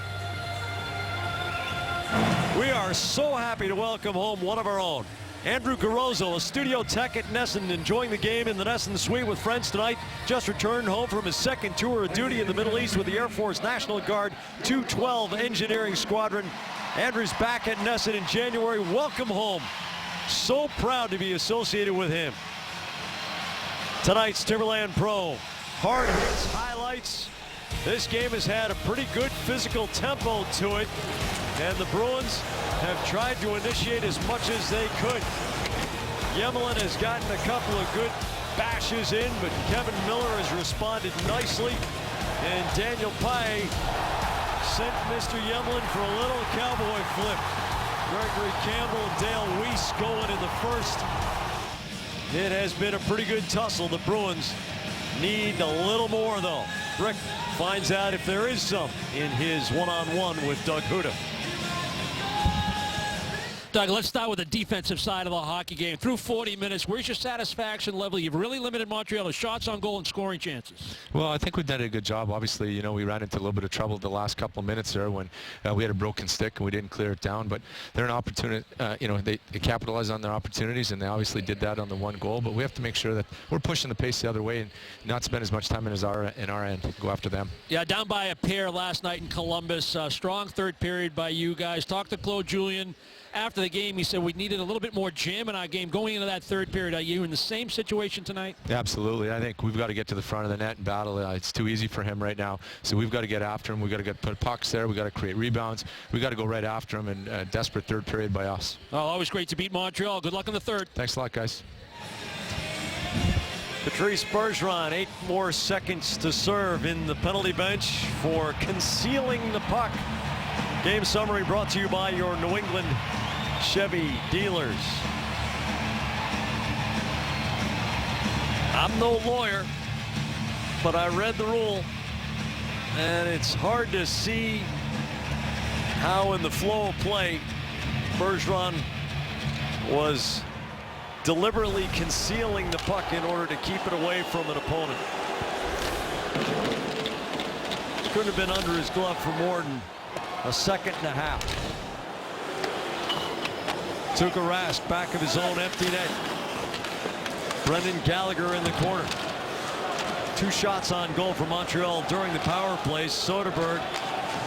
We are so happy to welcome home one of our own. Andrew Garozzo, a studio tech at NESN, enjoying the game in the NESN suite with friends tonight. Just returned home from his second tour of duty in the Middle East with the Air Force National Guard 212 Engineering Squadron. Andrew's back at NESN in January. Welcome home. So proud to be associated with him. Tonight's Timberland Pro. Hard hits, highlights. This game has had a pretty good physical tempo to it, and the Bruins have tried to initiate as much as they could. Yemelin has gotten a couple of good bashes in, but Kevin Miller has responded nicely, and Daniel Paille sent Mr. Yemlin for a little cowboy flip. Gregory Campbell and Dale Weiss going in the first. It has been a pretty good tussle. The Bruins need a little more, though. Rick finds out if there is some in his one-on-one with Doug Huda. Doug, let's start with the defensive side of the hockey game. Through 40 minutes, where's your satisfaction level? You've really limited Montreal to shots on goal and scoring chances. Well, I think we've done a good job. Obviously, you know, we ran into a little bit of trouble the last couple of minutes there when we had a broken stick and we didn't clear it down. But they're an opportunity, you know, they capitalized on their opportunities, and they obviously did that on the one goal. But we have to make sure that we're pushing the pace the other way and not spend as much time in our end. Go after them. Yeah, down by a pair last night in Columbus. Strong third period by you guys. Talked to Claude Julien after the game. He said we needed a little bit more jam in our game going into that third period. Are you in the same situation tonight? Absolutely. I think we've got to get to the front of the net and battle. It's too easy for him right now. So we've got to get after him. We've got to put pucks there. We've got to create rebounds. We've got to go right after him, and desperate third period by us. Oh, always great to beat Montreal. Good luck in the third. Thanks a lot, guys. Patrice Bergeron, 8 more seconds to serve in the penalty bench for concealing the puck. Game summary brought to you by your New England Chevy dealers. I'm no lawyer, but I read the rule, and it's hard to see how in the flow of play Bergeron was deliberately concealing the puck in order to keep it away from an opponent. Couldn't have been under his glove for more than a second and a half. Tuukka Rask back of his own empty net. Brendan Gallagher in the corner. 2 shots on goal for Montreal during the power play. Soderberg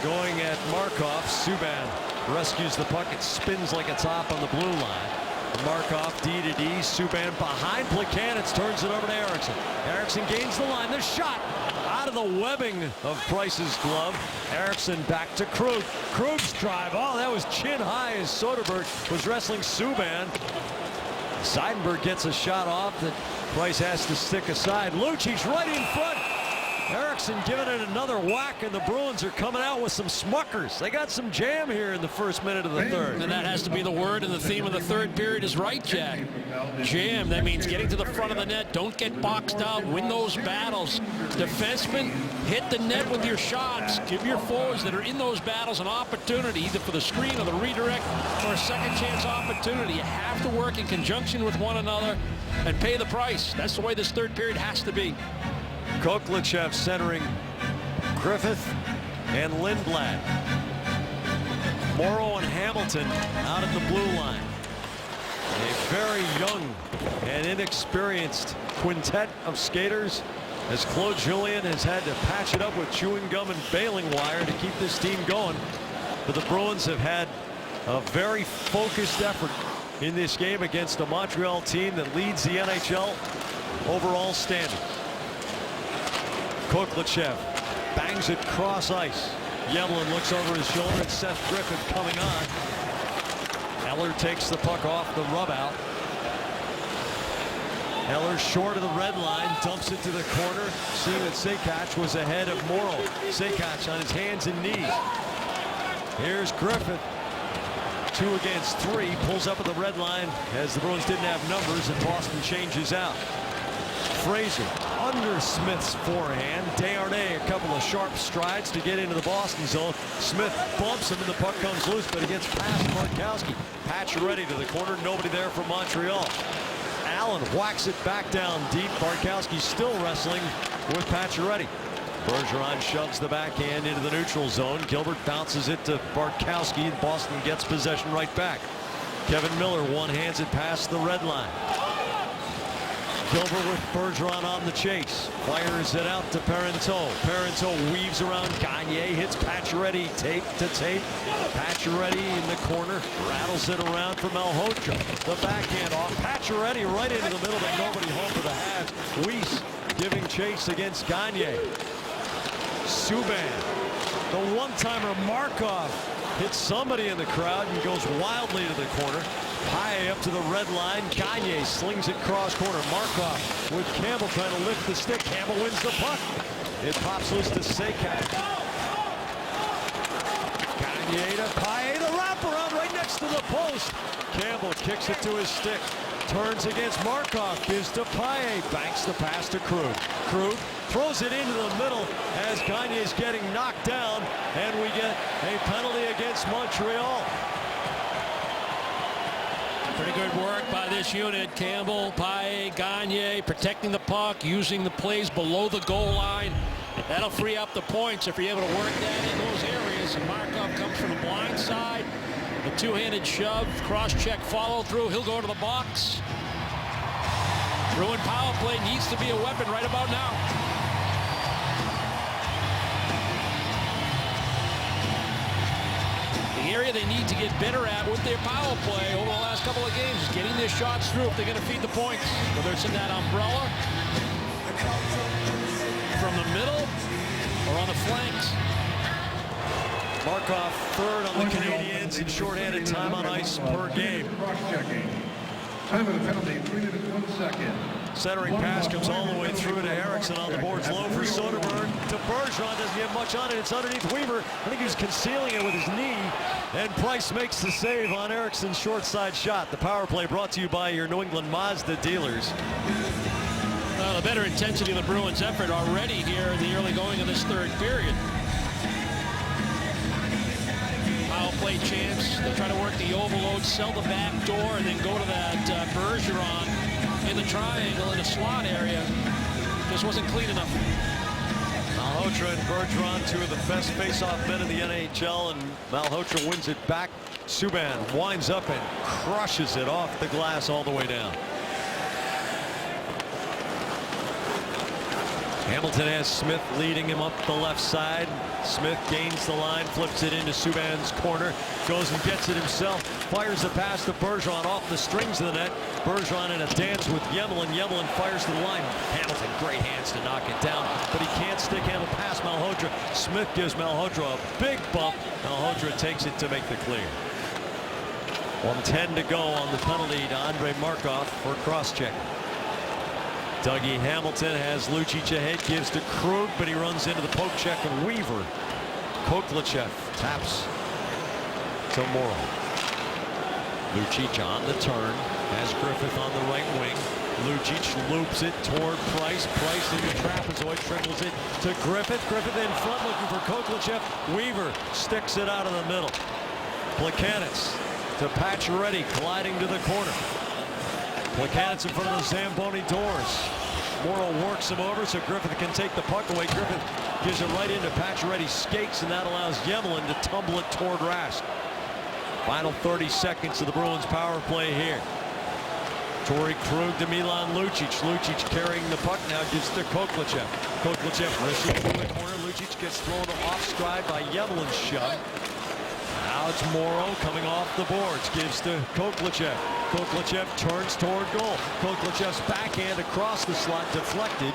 going at Markov. Subban rescues the puck. It spins like a top on the blue line. Markov D to D. Subban behind Plekanec, turns it over to Eriksson. Eriksson gains the line. The shot out of the webbing of Price's glove. Eriksson back to Krug. Krug's drive. Oh, that was chin high as Soderberg was wrestling Subban. Seidenberg gets a shot off that Price has to stick aside. Lucic's right in front. Eriksson giving it another whack, and the Bruins are coming out with some smuckers. They got some jam here in the first minute of the third. And that has to be the word, and the theme of the third period is right, Jack. Jam, that means getting to the front of the net. Don't get boxed out. Win those battles. Defensemen, hit the net with your shots. Give your forwards that are in those battles an opportunity, either for the screen or the redirect or a second chance opportunity. You have to work in conjunction with one another and pay the price. That's the way this third period has to be. Koklachev centering Griffith and Lindblad. Morrow and Hamilton out at the blue line. A very young and inexperienced quintet of skaters, as Claude Julien has had to patch it up with chewing gum and baling wire to keep this team going. But the Bruins have had a very focused effort in this game against a Montreal team that leads the NHL overall standings. Koklachev bangs it cross ice. Yemlin looks over his shoulder at Seth Griffith coming on. Eller takes the puck off the rub out. Eller short of the red line, dumps it to the corner, seeing that Sekac was ahead of Morrow. Sekac on his hands and knees. Here's Griffith. 2 against 3, pulls up at the red line as the Bruins didn't have numbers, and Boston changes out. Fraser under Smith's forehand. Desharnais a couple of sharp strides to get into the Boston zone. Smith bumps him and the puck comes loose, but it gets past Bartkowski. Pacioretty to the corner. Nobody there for Montreal. Allen whacks it back down deep. Bartkowski still wrestling with Pacioretty. Bergeron shoves the backhand into the neutral zone. Gilbert bounces it to Bartkowski, and Boston gets possession right back. Kevin Miller one-hands it past the red line. Gilbert with Bergeron on the chase. Fires it out to Parenteau. Parenteau weaves around Gagne, hits Pacioretty tape to tape. Pacioretty in the corner, rattles it around for Malhotra. The backhand off. Pacioretty right into the middle, but nobody home for the halves. Weiss giving chase against Gagne. Subban, the one-timer Markov hits somebody in the crowd and goes wildly to the corner. High up to the red line. Gagne slings it cross corner. Markov with Campbell trying to lift the stick. Campbell wins the puck. It pops loose to Sekac. Gagne to Paille, the wraparound right next to the post. Campbell kicks it to his stick. Turns against Markov, gives to Paille, banks the pass to Krug. Krug throws it into the middle as Gagne is getting knocked down, and we get a penalty against Montreal. Pretty good work by this unit. Campbell, Paille, Gagne protecting the puck, using the plays below the goal line. That'll free up the points if you're able to work that in those areas. And Markov comes from the blind side. The two-handed shove, cross-check follow-through. He'll go to the box. Bruin power play needs to be a weapon right about now. The area they need to get better at with their power play over the last couple of games is getting their shots through if they're going to feed the points. Whether it's in that umbrella, from the middle, or on the flanks. Markov third on the Canadiens in shorthanded time on ice per game. Time of the penalty, 3 minutes, 1 second. Centering pass comes all the way through to Eriksson on the boards. Low for Soderberg to Bergeron. Doesn't get much on it. It's underneath Weaver. I think he was concealing it with his knee. And Price makes the save on Eriksson's short side shot. The power play brought to you by your New England Mazda dealers. The better intensity of the Bruins' effort already here in the early going of this third period. Power play chance. They try to work the overload, sell the back door, and then go to that Bergeron in the triangle in the slot area. Just wasn't clean enough. Malhotra and Bergeron, two of the best face-off men in the NHL, and Malhotra wins it back. Subban winds up and crushes it off the glass all the way down. Hamilton has Smith leading him up the left side. Smith gains the line, flips it into Subban's corner, goes and gets it himself, fires the pass to Bergeron off the strings of the net. Bergeron in a dance with Yemelin. Yemelin fires to the line. Hamilton, great hands to knock it down, but he can't stick handle past Malhotra. Smith gives Malhotra a big bump. Malhotra takes it to make the clear. 1:10 to go on the penalty to Andrei Markov for cross-check. Dougie Hamilton has Lucic ahead, gives to Krug, but he runs into the poke check of Weaver. Koklachev taps to Morrow. Lucic on the turn, has Griffith on the right wing. Lucic loops it toward Price. Price in the trapezoid, trickles it to Griffith. Griffith in front looking for Koklachev. Weaver sticks it out of the middle. Plekanec to Pacioretty, gliding to the corner. Plekanec in front of the Zamboni doors. Morrow works him over so Griffith can take the puck away. Griffith gives it right into Pacioretty's skates, and that allows Yemelin to tumble it toward Rask. Final 30 seconds of the Bruins power play here. Torrey Krug to Milan Lucic. Lucic carrying the puck now, gives to Koklachev. Koklachev rushing through the corner. Lucic gets thrown off stride by Yemelin's shove. Now it's Morrow coming off the boards, gives to Koklachev. Koklachev turns toward goal. Koklachev's backhand across the slot, deflected.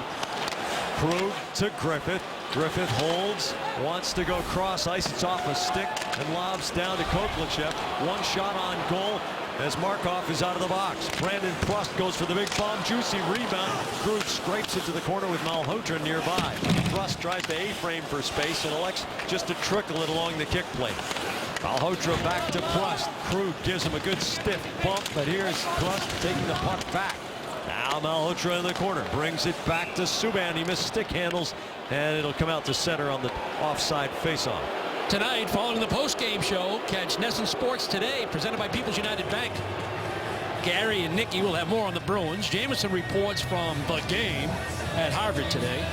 Krug to Griffith. Griffith holds, wants to go cross ice. It's off a stick and lobs down to Koklachev. One shot on goal as Markov is out of the box. Brandon Prust goes for the big bomb. Juicy rebound. Krug scrapes it to the corner with Malhotra nearby. Prust tries to A-frame for space and elects just to trickle it along the kick plate. Malhotra back to Prust. Krug gives him a good stiff bump, but here's Prust taking the puck back. Now Malhotra in the corner, brings it back to Subban. He missed stick handles, and it'll come out to center on the offside faceoff. Tonight, following the post-game show, catch NESN Sports Today, presented by People's United Bank. Gary and Nikki will have more on the Bruins. Jameson reports from the game at Harvard today.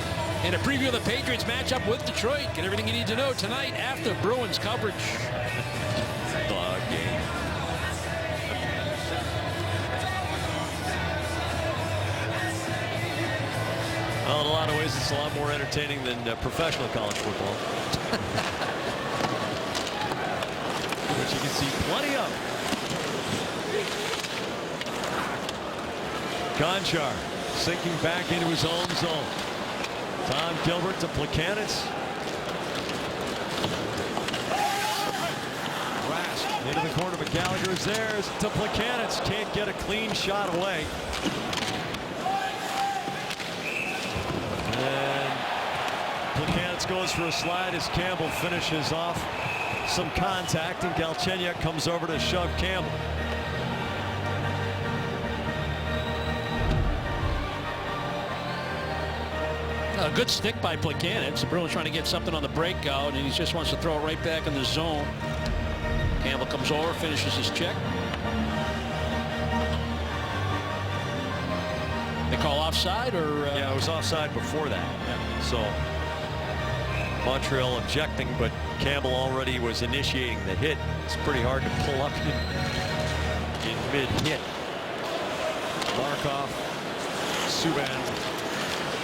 And a preview of the Patriots matchup with Detroit. Get everything you need to know tonight after Bruins coverage. The game. Well, in a lot of ways, it's a lot more entertaining than professional college football. Which you can see plenty of. Gonchar sinking back into his own zone. Tom Gilbert to Plekanec. Rask into the corner, but Gallagher is there to Plekanec. Can't get a clean shot away. And Plekanec Price goes for a slide as Campbell finishes off some contact, and Galchenyuk comes over to shove Campbell. A good stick by Plekanec. The Bruins trying to get something on the breakout, and he just wants to throw it right back in the zone. Campbell comes over, finishes his check. They call offside, or yeah, it was offside before that. Yeah. So Montreal objecting, but Campbell already was initiating the hit. It's pretty hard to pull up in mid-hit. Markov, Subban,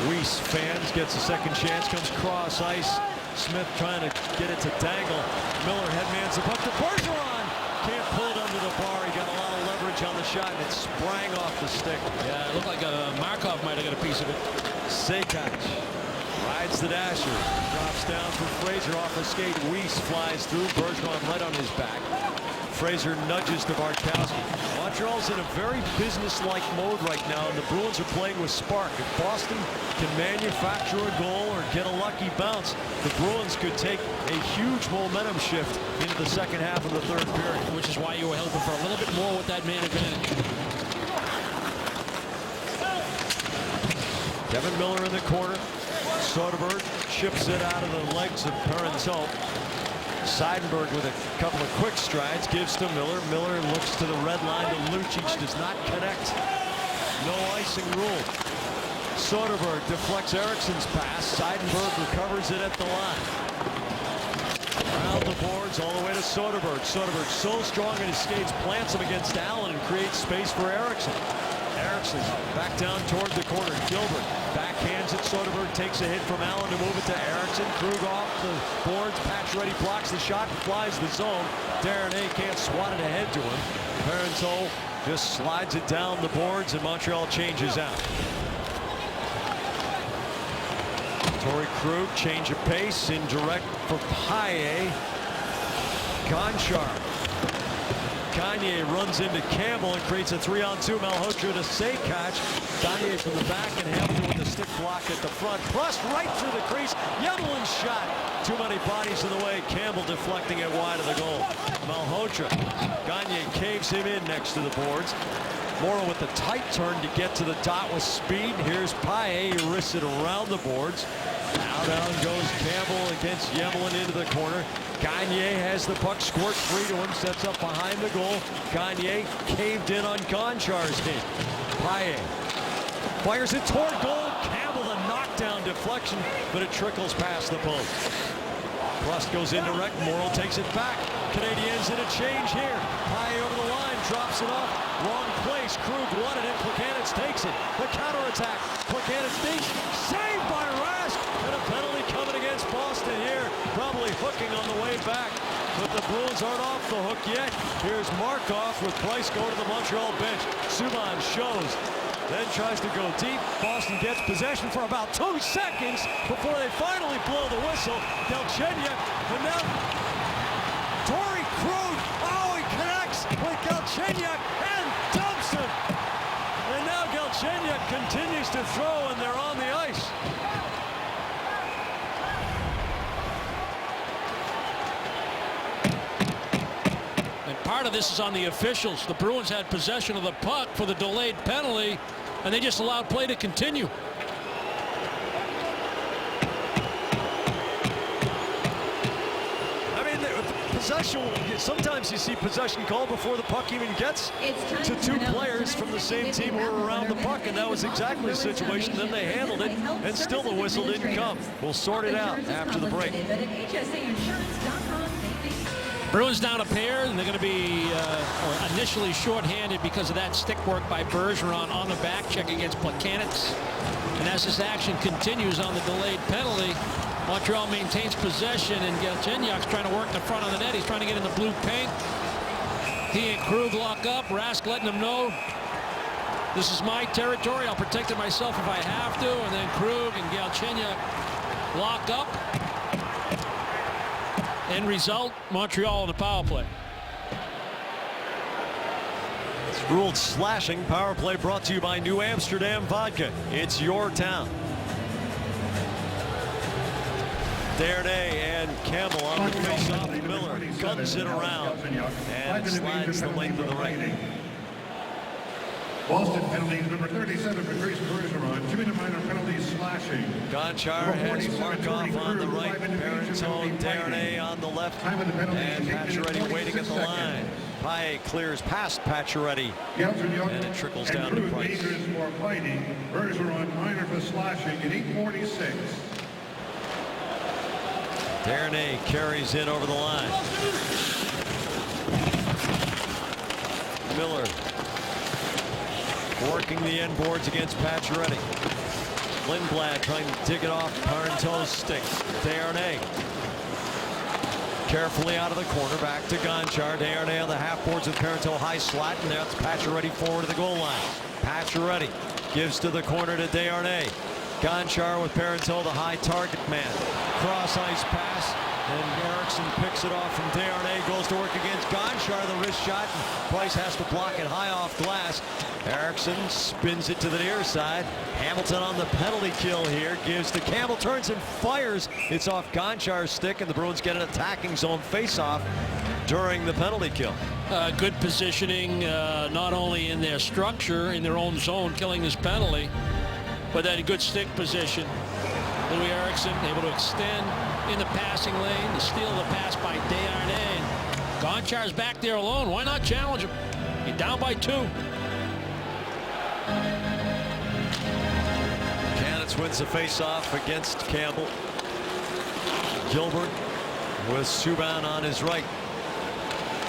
Weiss fans, gets a second chance, comes cross ice. Smith trying to get it to Dangle. Miller headmans the puck to Bergeron. Can't pull it under the bar. He got a lot of leverage on the shot, and it sprang off the stick. Yeah, it looked like Markov might have got a piece of it. Sekac rides the dasher, drops down for Fraser off a skate. Weiss flies through. Bergeron right on his back. Fraser nudges to Bartkowski. Montreal's in a very business-like mode right now, and the Bruins are playing with spark. If Boston can manufacture a goal or get a lucky bounce, the Bruins could take a huge momentum shift into the second half of the third period. Which is why you were hoping for a little bit more with that man advantage. Kevin Miller in the corner. Soderberg chips it out of the legs of Parenteau. Seidenberg with a couple of quick strides, gives to Miller. Miller looks to the red line to Lucic, does not connect. No icing rule. Soderberg deflects Eriksson's pass. Seidenberg recovers it at the line. Around the boards all the way to Soderberg. Soderberg so strong in his skates, plants him against Allen and creates space for Eriksson. Eriksson back down toward the corner. Gilbert backhands it. Soderberg takes a hit from Allen to move it to Eriksson. Krug off the boards. Patch ready, blocks the shot, and flies the zone. Darren A can't swat it ahead to him. Parenteau just slides it down the boards, and Montreal changes out. Torrey Krug, change of pace, indirect for Paille. Gonchar. Gagne runs into Campbell and creates a 3-on-2. Malhotra to Sekac. Gagne from the back, and Hamilton with the stick block at the front. Thrust right through the crease. Yedlin's shot. Too many bodies in the way. Campbell deflecting it wide of the goal. Malhotra. Gagne caves him in next to the boards. Morrow with the tight turn to get to the dot with speed. Here's Paille. He wrists it around the boards. Now down goes Campbell against Yedlin into the corner. Gagne has the puck, squirt free to him, sets up behind the goal. Gagne caved in on Gonchar's hit. Paille fires it toward goal. Campbell, the knockdown deflection, but it trickles past the post. Rust goes indirect. Morrow takes it back. Canadiens in a change here. Paille over the line, drops it off. Wrong place. Krug wanted it. Plekanec takes it. The counterattack. Plekanec thinks. Saved by Rask. And a penalty coming against Boston here. Probably hooking on the way back. But the Bruins aren't off the hook yet. Here's Markov with Price going to the Montreal bench. Subban shows. Then tries to go deep. Boston gets possession for about 2 seconds before they finally blow the whistle. Galchenyuk, and now Torrey Krug. Oh, he connects with Galchenyuk and dumps him. And now Galchenyuk continues to throw, and they're on the ice. And part of this is on the officials. The Bruins had possession of the puck for the delayed penalty, and they just allowed play to continue. I mean, possession, sometimes you see possession called before the puck even gets to 2 players from the same team who are around the puck, and that was exactly the situation. Then they handled it, and still the whistle didn't come. We'll sort it out after the break. Bruins down a pair, and they're going to be initially shorthanded because of that stick work by Bergeron on the back check against Plekanec. And as this action continues on the delayed penalty, Montreal maintains possession, and Galchenyuk's trying to work the front of the net. He's trying to get in the blue paint. He and Krug lock up. Rask letting him know, this is my territory. I'll protect it myself if I have to. And then Krug and Galchenyuk lock up. End result, Montreal on the power play. It's ruled slashing. Power play brought to you by New Amsterdam Vodka. It's your town. Darnay and Campbell on the face-off. Miller guns it around and slides the length of the ring. Boston penalties, number 37, Patrice Bergeron, 2 minor penalties, slashing. Gonchar has Markov on the right, Parenteau, Darnay on the left, and Pacioretty waiting at the line. Paille clears past Pacioretty, and it trickles down to Price. For fighting, Bergeron minor for slashing at 8:46. Darnay carries in over the line. Miller working the end boards against Pacioretty. Lindblad trying to dig it off Parenteau's stick. Darnay carefully out of the corner, back to Gonchar. Darnay on the half boards with Parenteau, high slat, and that's Pacioretty forward to the goal line. Pacioretty gives to the corner to Darnay. Gonchar with Parenteau, the high target man. Cross ice pass, and Eriksson picks it off from Darnay, goes to work against Gonchar, the wrist shot, and Price has to block it high off glass. Eriksson spins it to the near side. Hamilton on the penalty kill here, gives to Campbell, turns and fires. It's off Gonchar's stick, and the Bruins get an attacking zone face-off during the penalty kill. Good positioning, not only in their structure, in their own zone, killing this penalty, but then a good stick position. Louis Eriksson able to extend in the passing lane, to steal the pass by Darnay. Gonchar's back there alone. Why not challenge him? You're down by 2. Canitz wins the face-off against Campbell. Gilbert with Subban on his right.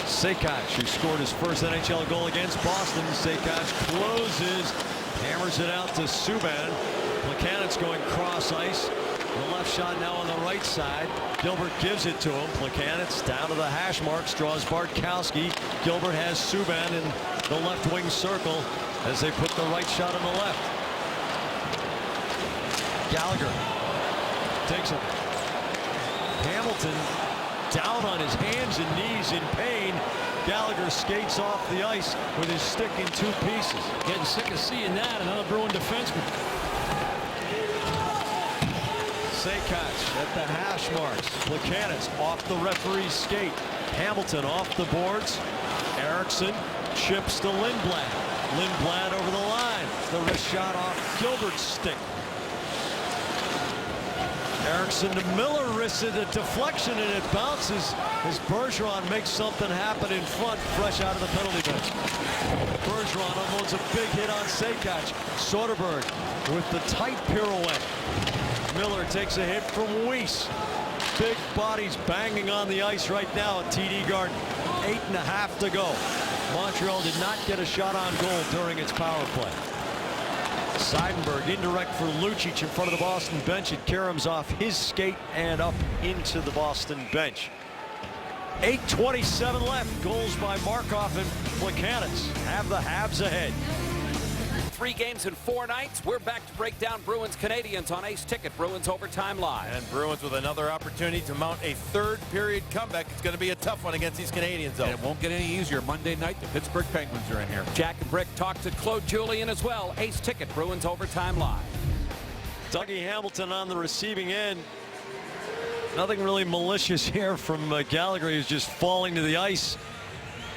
Sekac, who scored his first NHL goal against Boston. Sekac closes, hammers it out to Subban. Plekanec going cross ice. The left shot now on the right side. Gilbert gives it to him. Plekanec down to the hash marks, draws Bartkowski. Gilbert has Subban in the left wing circle as they put the right shot on the left. Gallagher takes it. Hamilton down on his hands and knees in pain. Gallagher skates off the ice with his stick in 2 pieces. Getting sick of seeing that. Another Bruin defenseman. Sekac at the hash marks. Plekanec off the referee's skate. Hamilton off the boards. Eriksson chips to Lindblad. Lindblad over the line. The wrist shot off Gilbert's stick. Eriksson to Miller, wrists it, a deflection, and it bounces as Bergeron makes something happen in front, fresh out of the penalty bench. Bergeron unloads a big hit on Sekac. Soderberg with the tight pirouette. Miller takes a hit from Weiss. Big bodies banging on the ice right now at TD Garden. 8.5 to go. Montreal did not get a shot on goal during its power play. Seidenberg indirect for Lucic in front of the Boston bench. It caroms off his skate and up into the Boston bench. 8:27 left. Goals by Markov and Plekanec have the Habs ahead. 3 games in 4 nights. We're back to break down Bruins Canadiens on Ace Ticket. Bruins Overtime Live. And Bruins with another opportunity to mount a 3rd period comeback. It's going to be a tough one against these Canadiens, though. And it won't get any easier. Monday night, the Pittsburgh Penguins are in here. Jack and Brick talk to Claude Julien as well. Ace Ticket, Bruins Overtime Live. Dougie Hamilton on the receiving end. Nothing really malicious here from Gallagher. He was just falling to the ice.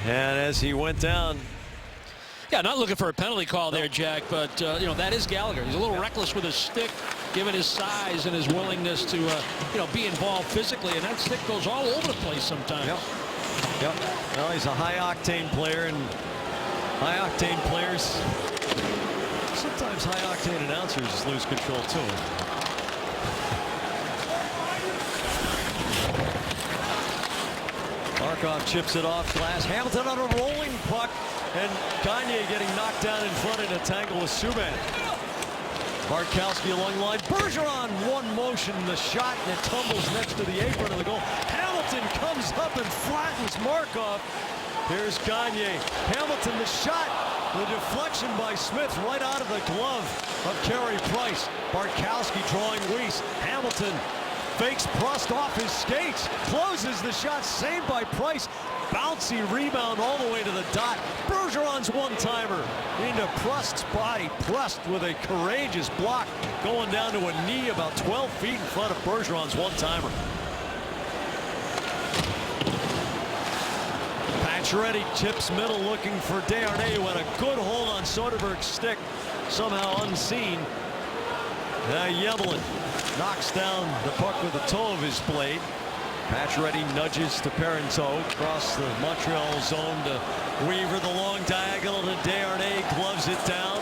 And as he went down, yeah, not looking for a penalty call there, Jack, but you know, that is Gallagher. He's a little reckless with his stick, given his size and his willingness to you know, be involved physically, and that stick goes all over the place sometimes. Yep. Well, he's a high-octane player, and high-octane players, sometimes high-octane announcers lose control too. Markov chips it off glass. Hamilton on a rolling puck, and Gagne getting knocked down in front in a tangle with Subban. Bartkowski along the line. Bergeron one motion, the shot, and it tumbles next to the apron of the goal. Hamilton comes up and flattens Markov. Here's Gagne. Hamilton, the shot. The deflection by Smith right out of the glove of Carey Price. Bartkowski drawing Weiss. Hamilton fakes Prust off his skates, closes the shot, saved by Price. Bouncy rebound all the way to the dot. Bergeron's one-timer into Prust's body. Prust with a courageous block, going down to a knee about 12 feet in front of Bergeron's one-timer. Pacioretty tips middle looking for Desharnais, who had a good hold on Soderberg's stick, somehow unseen. Yemelin knocks down the puck with the toe of his blade. Pacioretty nudges to Parenteau across the Montreal zone to Weaver. The long diagonal to Desharnais, gloves it down.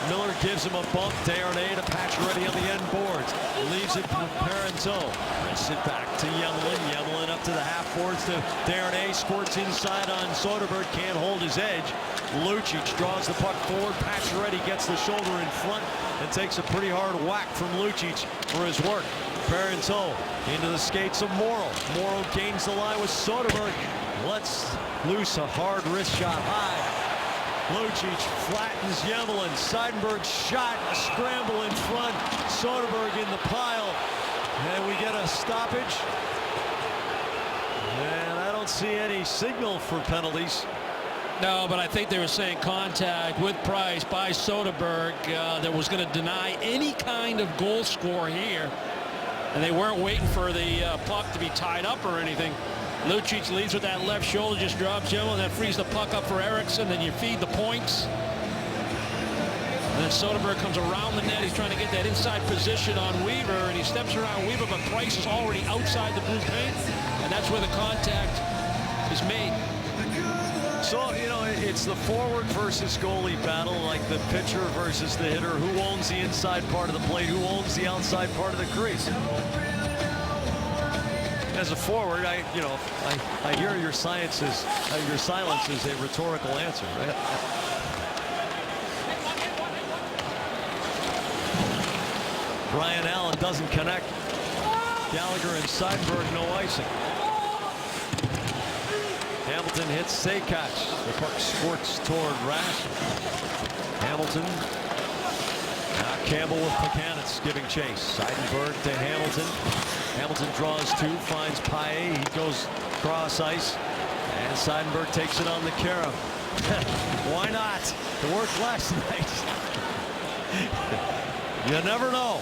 Miller gives him a bump. Desharnais to Pacioretty on the end boards. Leaves it for Parenteau. Prints it back to Yemelin. Yemelin up to the half boards to Desharnais. Squirts inside on Soderberg. Can't hold his edge. Lucic draws the puck forward. Pacioretty gets the shoulder in front and takes a pretty hard whack from Lucic for his work. Parenteau into the skates of Morrow. Morrow gains the line with Soderberg. Lets loose a hard wrist shot high. Lucic flattens Yemelin. Seidenberg's shot, a scramble in front. Soderberg in the pile. And we get a stoppage. And I don't see any signal for penalties. No, but I think they were saying contact with Price by Soderberg that was going to deny any kind of goal score here. And they weren't waiting for the puck to be tied up or anything. Lucic leads with that left shoulder, just drops Yemelin, and that frees the puck up for Eriksson. Then you feed the points. And then Soderberg comes around the net. He's trying to get that inside position on Weaver, and he steps around Weaver, but Price is already outside the blue paint, and that's where the contact is made. So, you know, it's the forward versus goalie battle, like the pitcher versus the hitter. Who owns the inside part of the plate? Who owns the outside part of the crease? As a forward, I hear your silence is a rhetorical answer, right? Brian Allen doesn't connect. Gallagher and Seidenberg, no icing. Hamilton hits Sekac. The puck squirts toward Rash. Hamilton. Now Campbell with Plekanec giving chase. Seidenberg to Hamilton. Hamilton draws two, finds Paille. He goes cross ice. And Seidenberg takes it on the Kara. Why not? It worked last night. You never know.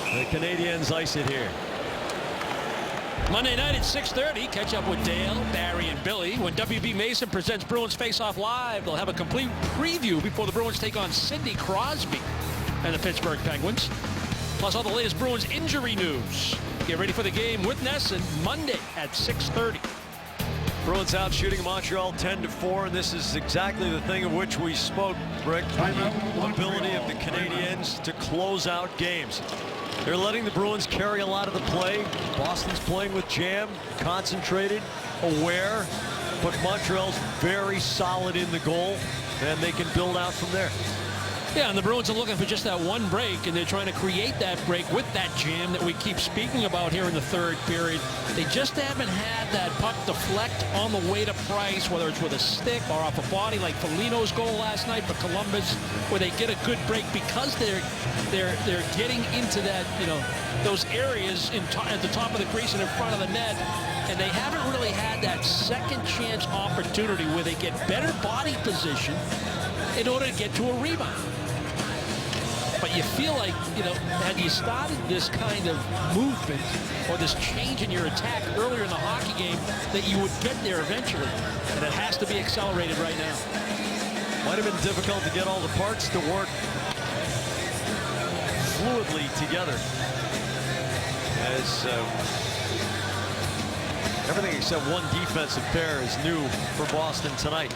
The Canadiens ice it here. Monday night at 6:30, catch up with Dale, Barry, and Billy when WB Mason presents Bruins Face-Off Live. They'll have a complete preview before the Bruins take on Sidney Crosby and the Pittsburgh Penguins. Plus all the latest Bruins injury news. Get ready for the game with NESN Monday at 6:30. Bruins out shooting Montreal 10-4, and this is exactly the thing of which we spoke, Rick. The ability of the Canadiens to close out games. They're letting the Bruins carry a lot of the play. Boston's playing with jam, concentrated, aware, but Montreal's very solid in the goal, and they can build out from there. Yeah, and the Bruins are looking for just that one break, and they're trying to create that break with that jam that we keep speaking about here in the third period. They just haven't had that puck deflect on the way to Price, whether it's with a stick or off a body like Foligno's goal last night for Columbus, where they get a good break because they're getting into that, you know, those areas at the top of the crease and in front of the net, and they haven't really had that second chance opportunity where they get better body position in order to get to a rebound. But you feel like, you know, had you started this kind of movement or this change in your attack earlier in the hockey game, that you would get there eventually. And it has to be accelerated right now. Might have been difficult to get all the parts to work fluidly together. As everything except one defensive pair is new for Boston tonight.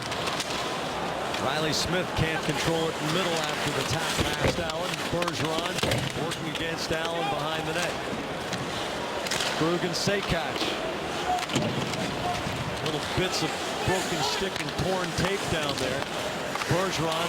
Riley Smith can't control it in the middle after the tap past Allen. Bergeron working against Allen behind the net. Krug and Sekac. Little bits of broken stick and torn tape down there. Bergeron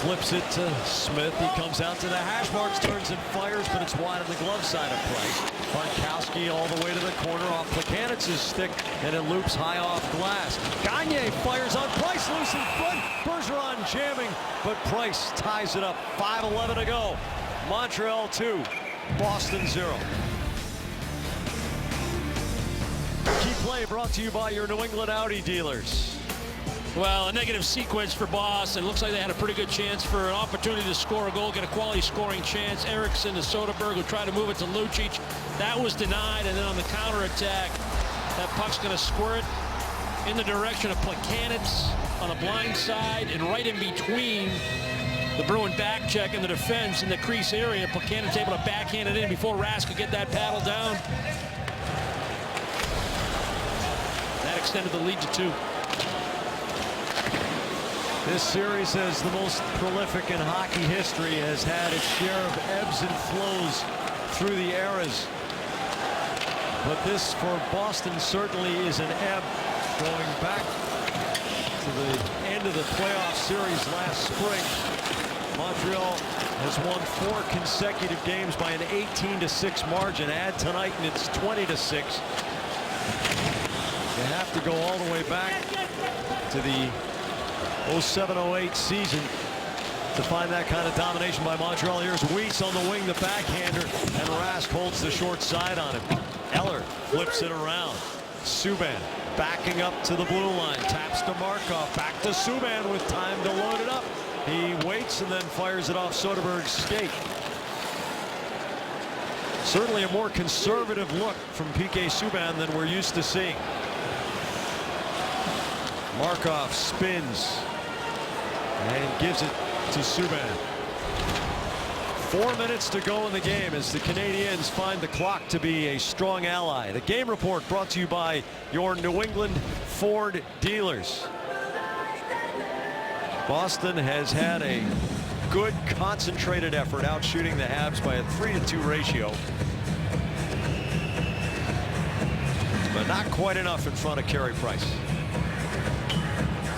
flips it to Smith. He comes out to the hash marks, turns and fires, but it's wide on the glove side of Price. Bartkowski all the way to the corner off Plekanec's stick, and it loops high off glass. Gagne fires on Price, loose in front. Bergeron jamming, but Price ties it up. 5:11 to go. Montreal 2, Boston 0. Key play brought to you by your New England Audi dealers. Well, a negative sequence for Boston. Looks like they had a pretty good chance for an opportunity to score a goal, get a quality scoring chance. Eriksson to Soderberg, who tried to move it to Lucic. That was denied, and then on the counterattack, that puck's going to squirt in the direction of Plekanec on the blind side, and right in between the Bruin back check and the defense in the crease area. Plekanec able to backhand it in before Rask could get that paddle down. That extended the lead to 2. This series, as the most prolific in hockey history, has had its share of ebbs and flows through the eras. But this, for Boston, certainly is an ebb going back to the end of the playoff series last spring. Montreal has won 4 consecutive games by an 18-6 margin. Add tonight and it's 20-6. You have to go all the way back to the 07-08 season to find that kind of domination by Montreal. Here's Weiss on the wing, the backhander, and Rask holds the short side on him. Eller flips it around. Subban backing up to the blue line, taps to Markov, back to Subban with time to load it up. He waits and then fires it off Soderberg's skate. Certainly a more conservative look from PK Subban than we're used to seeing. Markov spins and gives it to Subban. 4 minutes to go in the game as the Canadiens find the clock to be a strong ally. The game report brought to you by your New England Ford dealers. Boston has had a good concentrated effort out shooting the Habs by a 3-2 ratio. But not quite enough in front of Carey Price.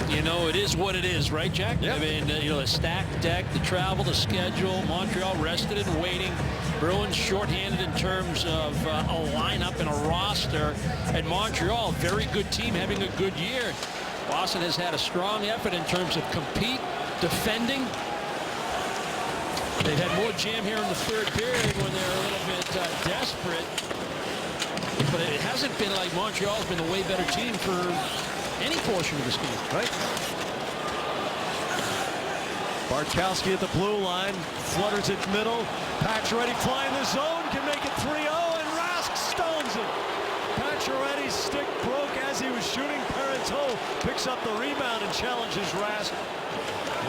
You know, it is what it is, right, Jack? Yep. I mean, you know, the stacked deck, the travel, the schedule. Montreal rested and waiting. Bruins shorthanded in terms of a lineup and a roster. And Montreal, very good team, having a good year. Boston has had a strong effort in terms of compete, defending. They've had more jam here in the third period when they're a little bit desperate. But it hasn't been like Montreal's been a way better team for any portion of this game, right? Bartkowski at the blue line, flutters it middle. Pacioretty flying the zone, can make it 3-0, and Rask stones it. Pacioretty's stick broke as he was shooting. Parenteau picks up the rebound and challenges Rask.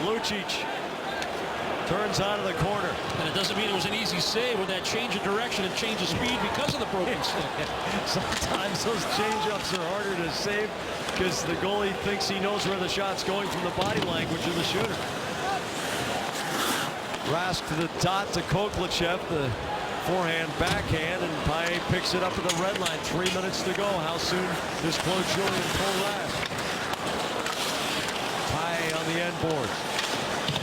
Lucic turns out of the corner. And it doesn't mean it was an easy save with that change of direction and change of speed because of the broken stick. Sometimes those change-ups are harder to save because the goalie thinks he knows where the shot's going from the body language of the shooter. Rask to the dot to Koklachev, the forehand backhand, and Paille picks it up at the red line. 3 minutes to go. How soon does Claude Julien pull Rask? Paille on the end board.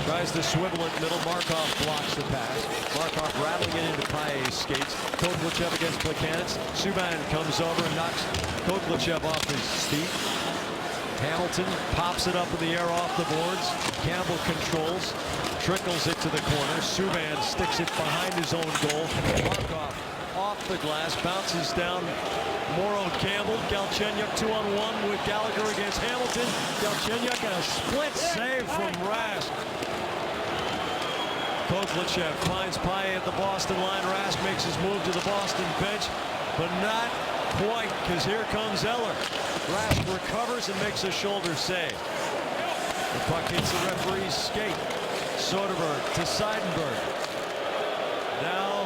Tries to swivel it middle. Markov blocks the pass. Markov rattling it into Paille's skates. Koklachev against Plekanec. Subban comes over and knocks Koklachev off his feet. Hamilton pops it up in the air off the boards. Campbell controls. Trickles it to the corner. Subban sticks it behind his own goal. Markov off the glass. Bounces down. Morrow Campbell. Galchenyuk 2-on-1 with Gallagher against Hamilton. Galchenyuk and a split save from Rask. Koklachev finds Paille at the Boston line. Rask makes his move to the Boston bench, but not quite, because here comes Eller. Rask recovers and makes a shoulder save. The puck hits the referee's skate. Soderberg to Seidenberg. Now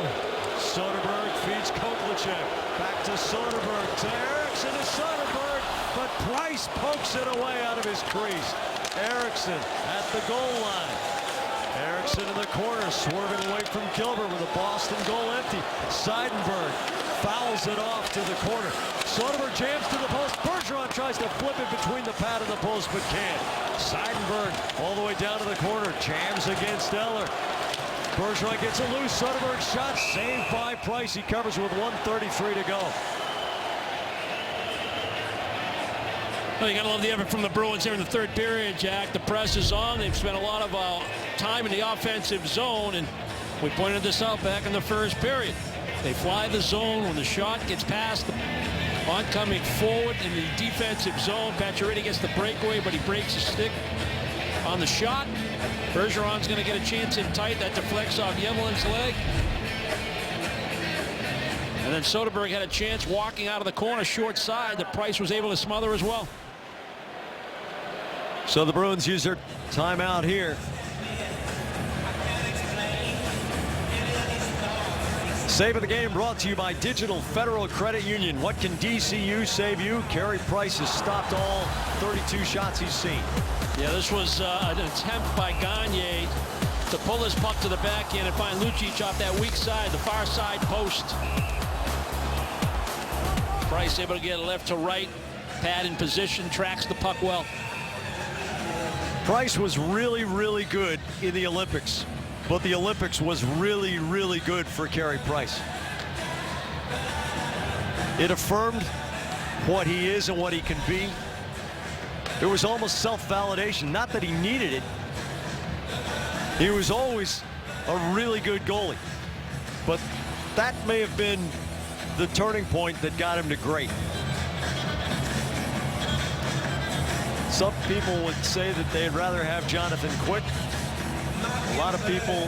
Soderberg feeds Koklachev. Back to Soderberg, to Eriksson, to Soderberg, but Price pokes it away out of his crease. Eriksson at the goal line. Eriksson in the corner, swerving away from Gilbert with a Boston goal empty. Seidenberg fouls it off to the corner. Soderberg jams to the post. Bergeron tries to flip it between the pad and the post, but can't. Seidenberg all the way down to the corner, jams against Eller. Bergeron gets it loose. Soderberg shot saved by Price. He covers with 1:33 to go. Well, you gotta love the effort from the Bruins here in the third period, Jack. The press is on. They've spent a lot of time in the offensive zone, and we pointed this out back in the first period. They fly the zone when the shot gets past the oncoming forward in the defensive zone. Pacioretty gets the breakaway, but he breaks his stick on the shot. Bergeron's going to get a chance in tight. That deflects off Yevlin's leg. And then Soderberg had a chance walking out of the corner short side that Price was able to smother as well. So the Bruins use their timeout here. Save of the game brought to you by Digital Federal Credit Union. What can DCU save you? Carey Price has stopped all 32 shots he's seen. Yeah, this was an attempt by Gagne to pull his puck to the backhand and find Lucic off that weak side, the far side post. Price able to get left to right, pad in position, tracks the puck well. Price was really, really good in the Olympics, but the Olympics was really, really good for Carey Price. It affirmed what he is and what he can be. It was almost self-validation, not that he needed it. He was always a really good goalie, but that may have been the turning point that got him to great. Some people would say that they'd rather have Jonathan Quick. A lot of people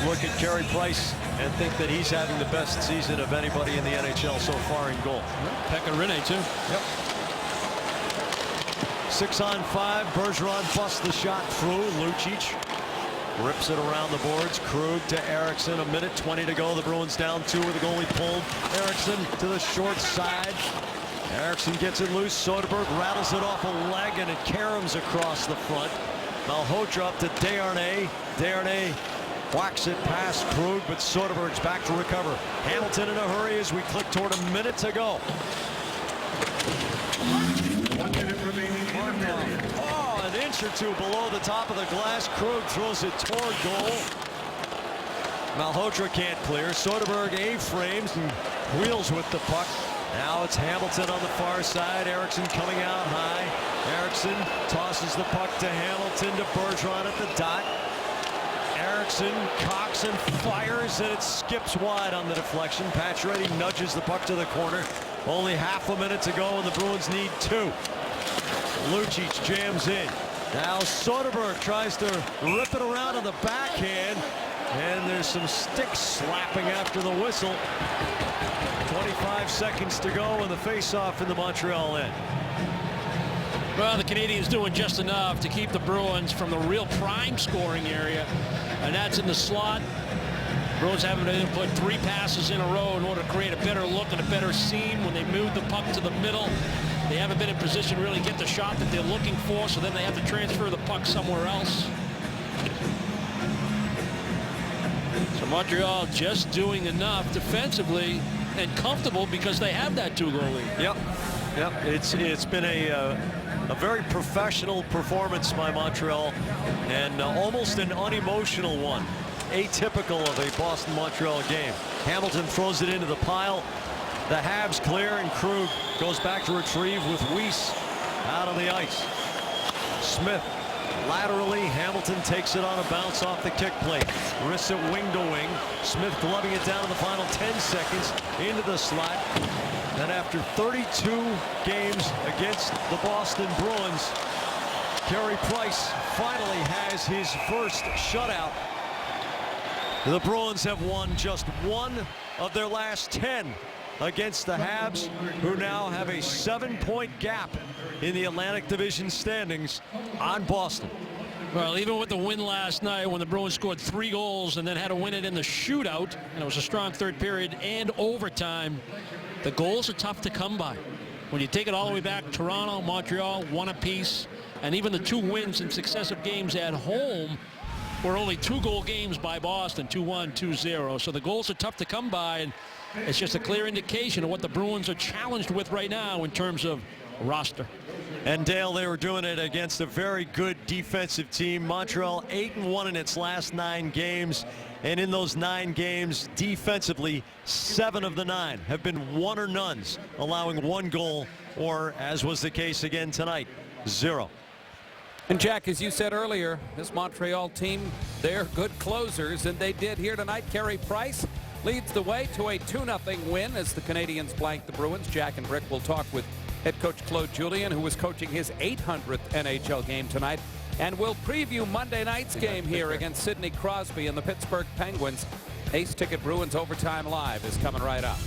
look at Carey Price and think that he's having the best season of anybody in the NHL so far in goal. Pekka Rinne too. Yep. 6-on-5. Bergeron busts the shot through. Lucic rips it around the boards. Krug to Eriksson. 1:20 to go. The Bruins down 2 with the goalie pulled. Eriksson to the short side. Eriksson gets it loose. Soderberg rattles it off a leg, and it caroms across the front. Malhotra up to Desharnais. Desharnais whacks it past Krug, but Soderberg's back to recover. Hamilton in a hurry as we click toward 1 minute to go. 1 minute remaining in the period. Oh, an inch or two below the top of the glass. Krug throws it toward goal. Malhotra can't clear. Soderberg A-frames and wheels with the puck. Now it's Hamilton on the far side. Eriksson coming out high. Eriksson tosses the puck to Hamilton, to Bergeron at the dot. Eriksson cocks and fires, and it skips wide on the deflection. Pacioretty nudges the puck to the corner. Only half a minute to go, and the Bruins need 2. Lucic jams in. Now Soderberg tries to rip it around on the backhand, and there's some stick slapping after the whistle. 25 seconds to go in the face-off in the Montreal end. Well, the Canadians doing just enough to keep the Bruins from the real prime scoring area, and that's in the slot. Bruins haven't been able to put 3 passes in a row in order to create a better look and a better seam. When they move the puck to the middle, they haven't been in position to really get the shot that they're looking for, so then they have to transfer the puck somewhere else. So Montreal just doing enough defensively and comfortable because they have that 2-goal lead. Yep. It's been a very professional performance by Montreal, and almost an unemotional one. Atypical of a Boston-Montreal game. Hamilton throws it into the pile. The Habs clear, and Krug goes back to retrieve with Weiss out on the ice. Smith laterally. Hamilton takes it on a bounce off the kick plate. Wrists it wing to wing. Smith gloving it down in the final 10 seconds into the slot. Then after 32 games against the Boston Bruins, Carey Price finally has his first shutout. The Bruins have won just 1 of their last 10 against the Habs, who now have a 7-point gap in the Atlantic Division standings on Boston. Well, even with the win last night, when the Bruins scored 3 goals and then had to win it in the shootout, and it was a strong third period and overtime, the goals are tough to come by. When you take it all the way back, Toronto, Montreal, 1 apiece, and even the 2 wins in successive games at home were only 2-goal games by Boston, 2-1, 2-0. So the goals are tough to come by, and it's just a clear indication of what the Bruins are challenged with right now in terms of roster. And Dale, they were doing it against a very good defensive team. Montreal 8-1 in its last 9 games. And in those 9 games, defensively, 7 of the 9 have been 1 or nones, allowing 1 goal, or as was the case again tonight, 0. And Jack, as you said earlier, this Montreal team, they're good closers, and they did here tonight. Carey Price leads the way to a 2-0 win as the Canadians blank the Bruins. Jack and Rick will talk with head coach Claude Julien, who was coaching his 800th NHL game tonight. And we'll preview Monday night's game here against Sidney Crosby and the Pittsburgh Penguins. Ace Ticket Bruins Overtime Live is coming right up.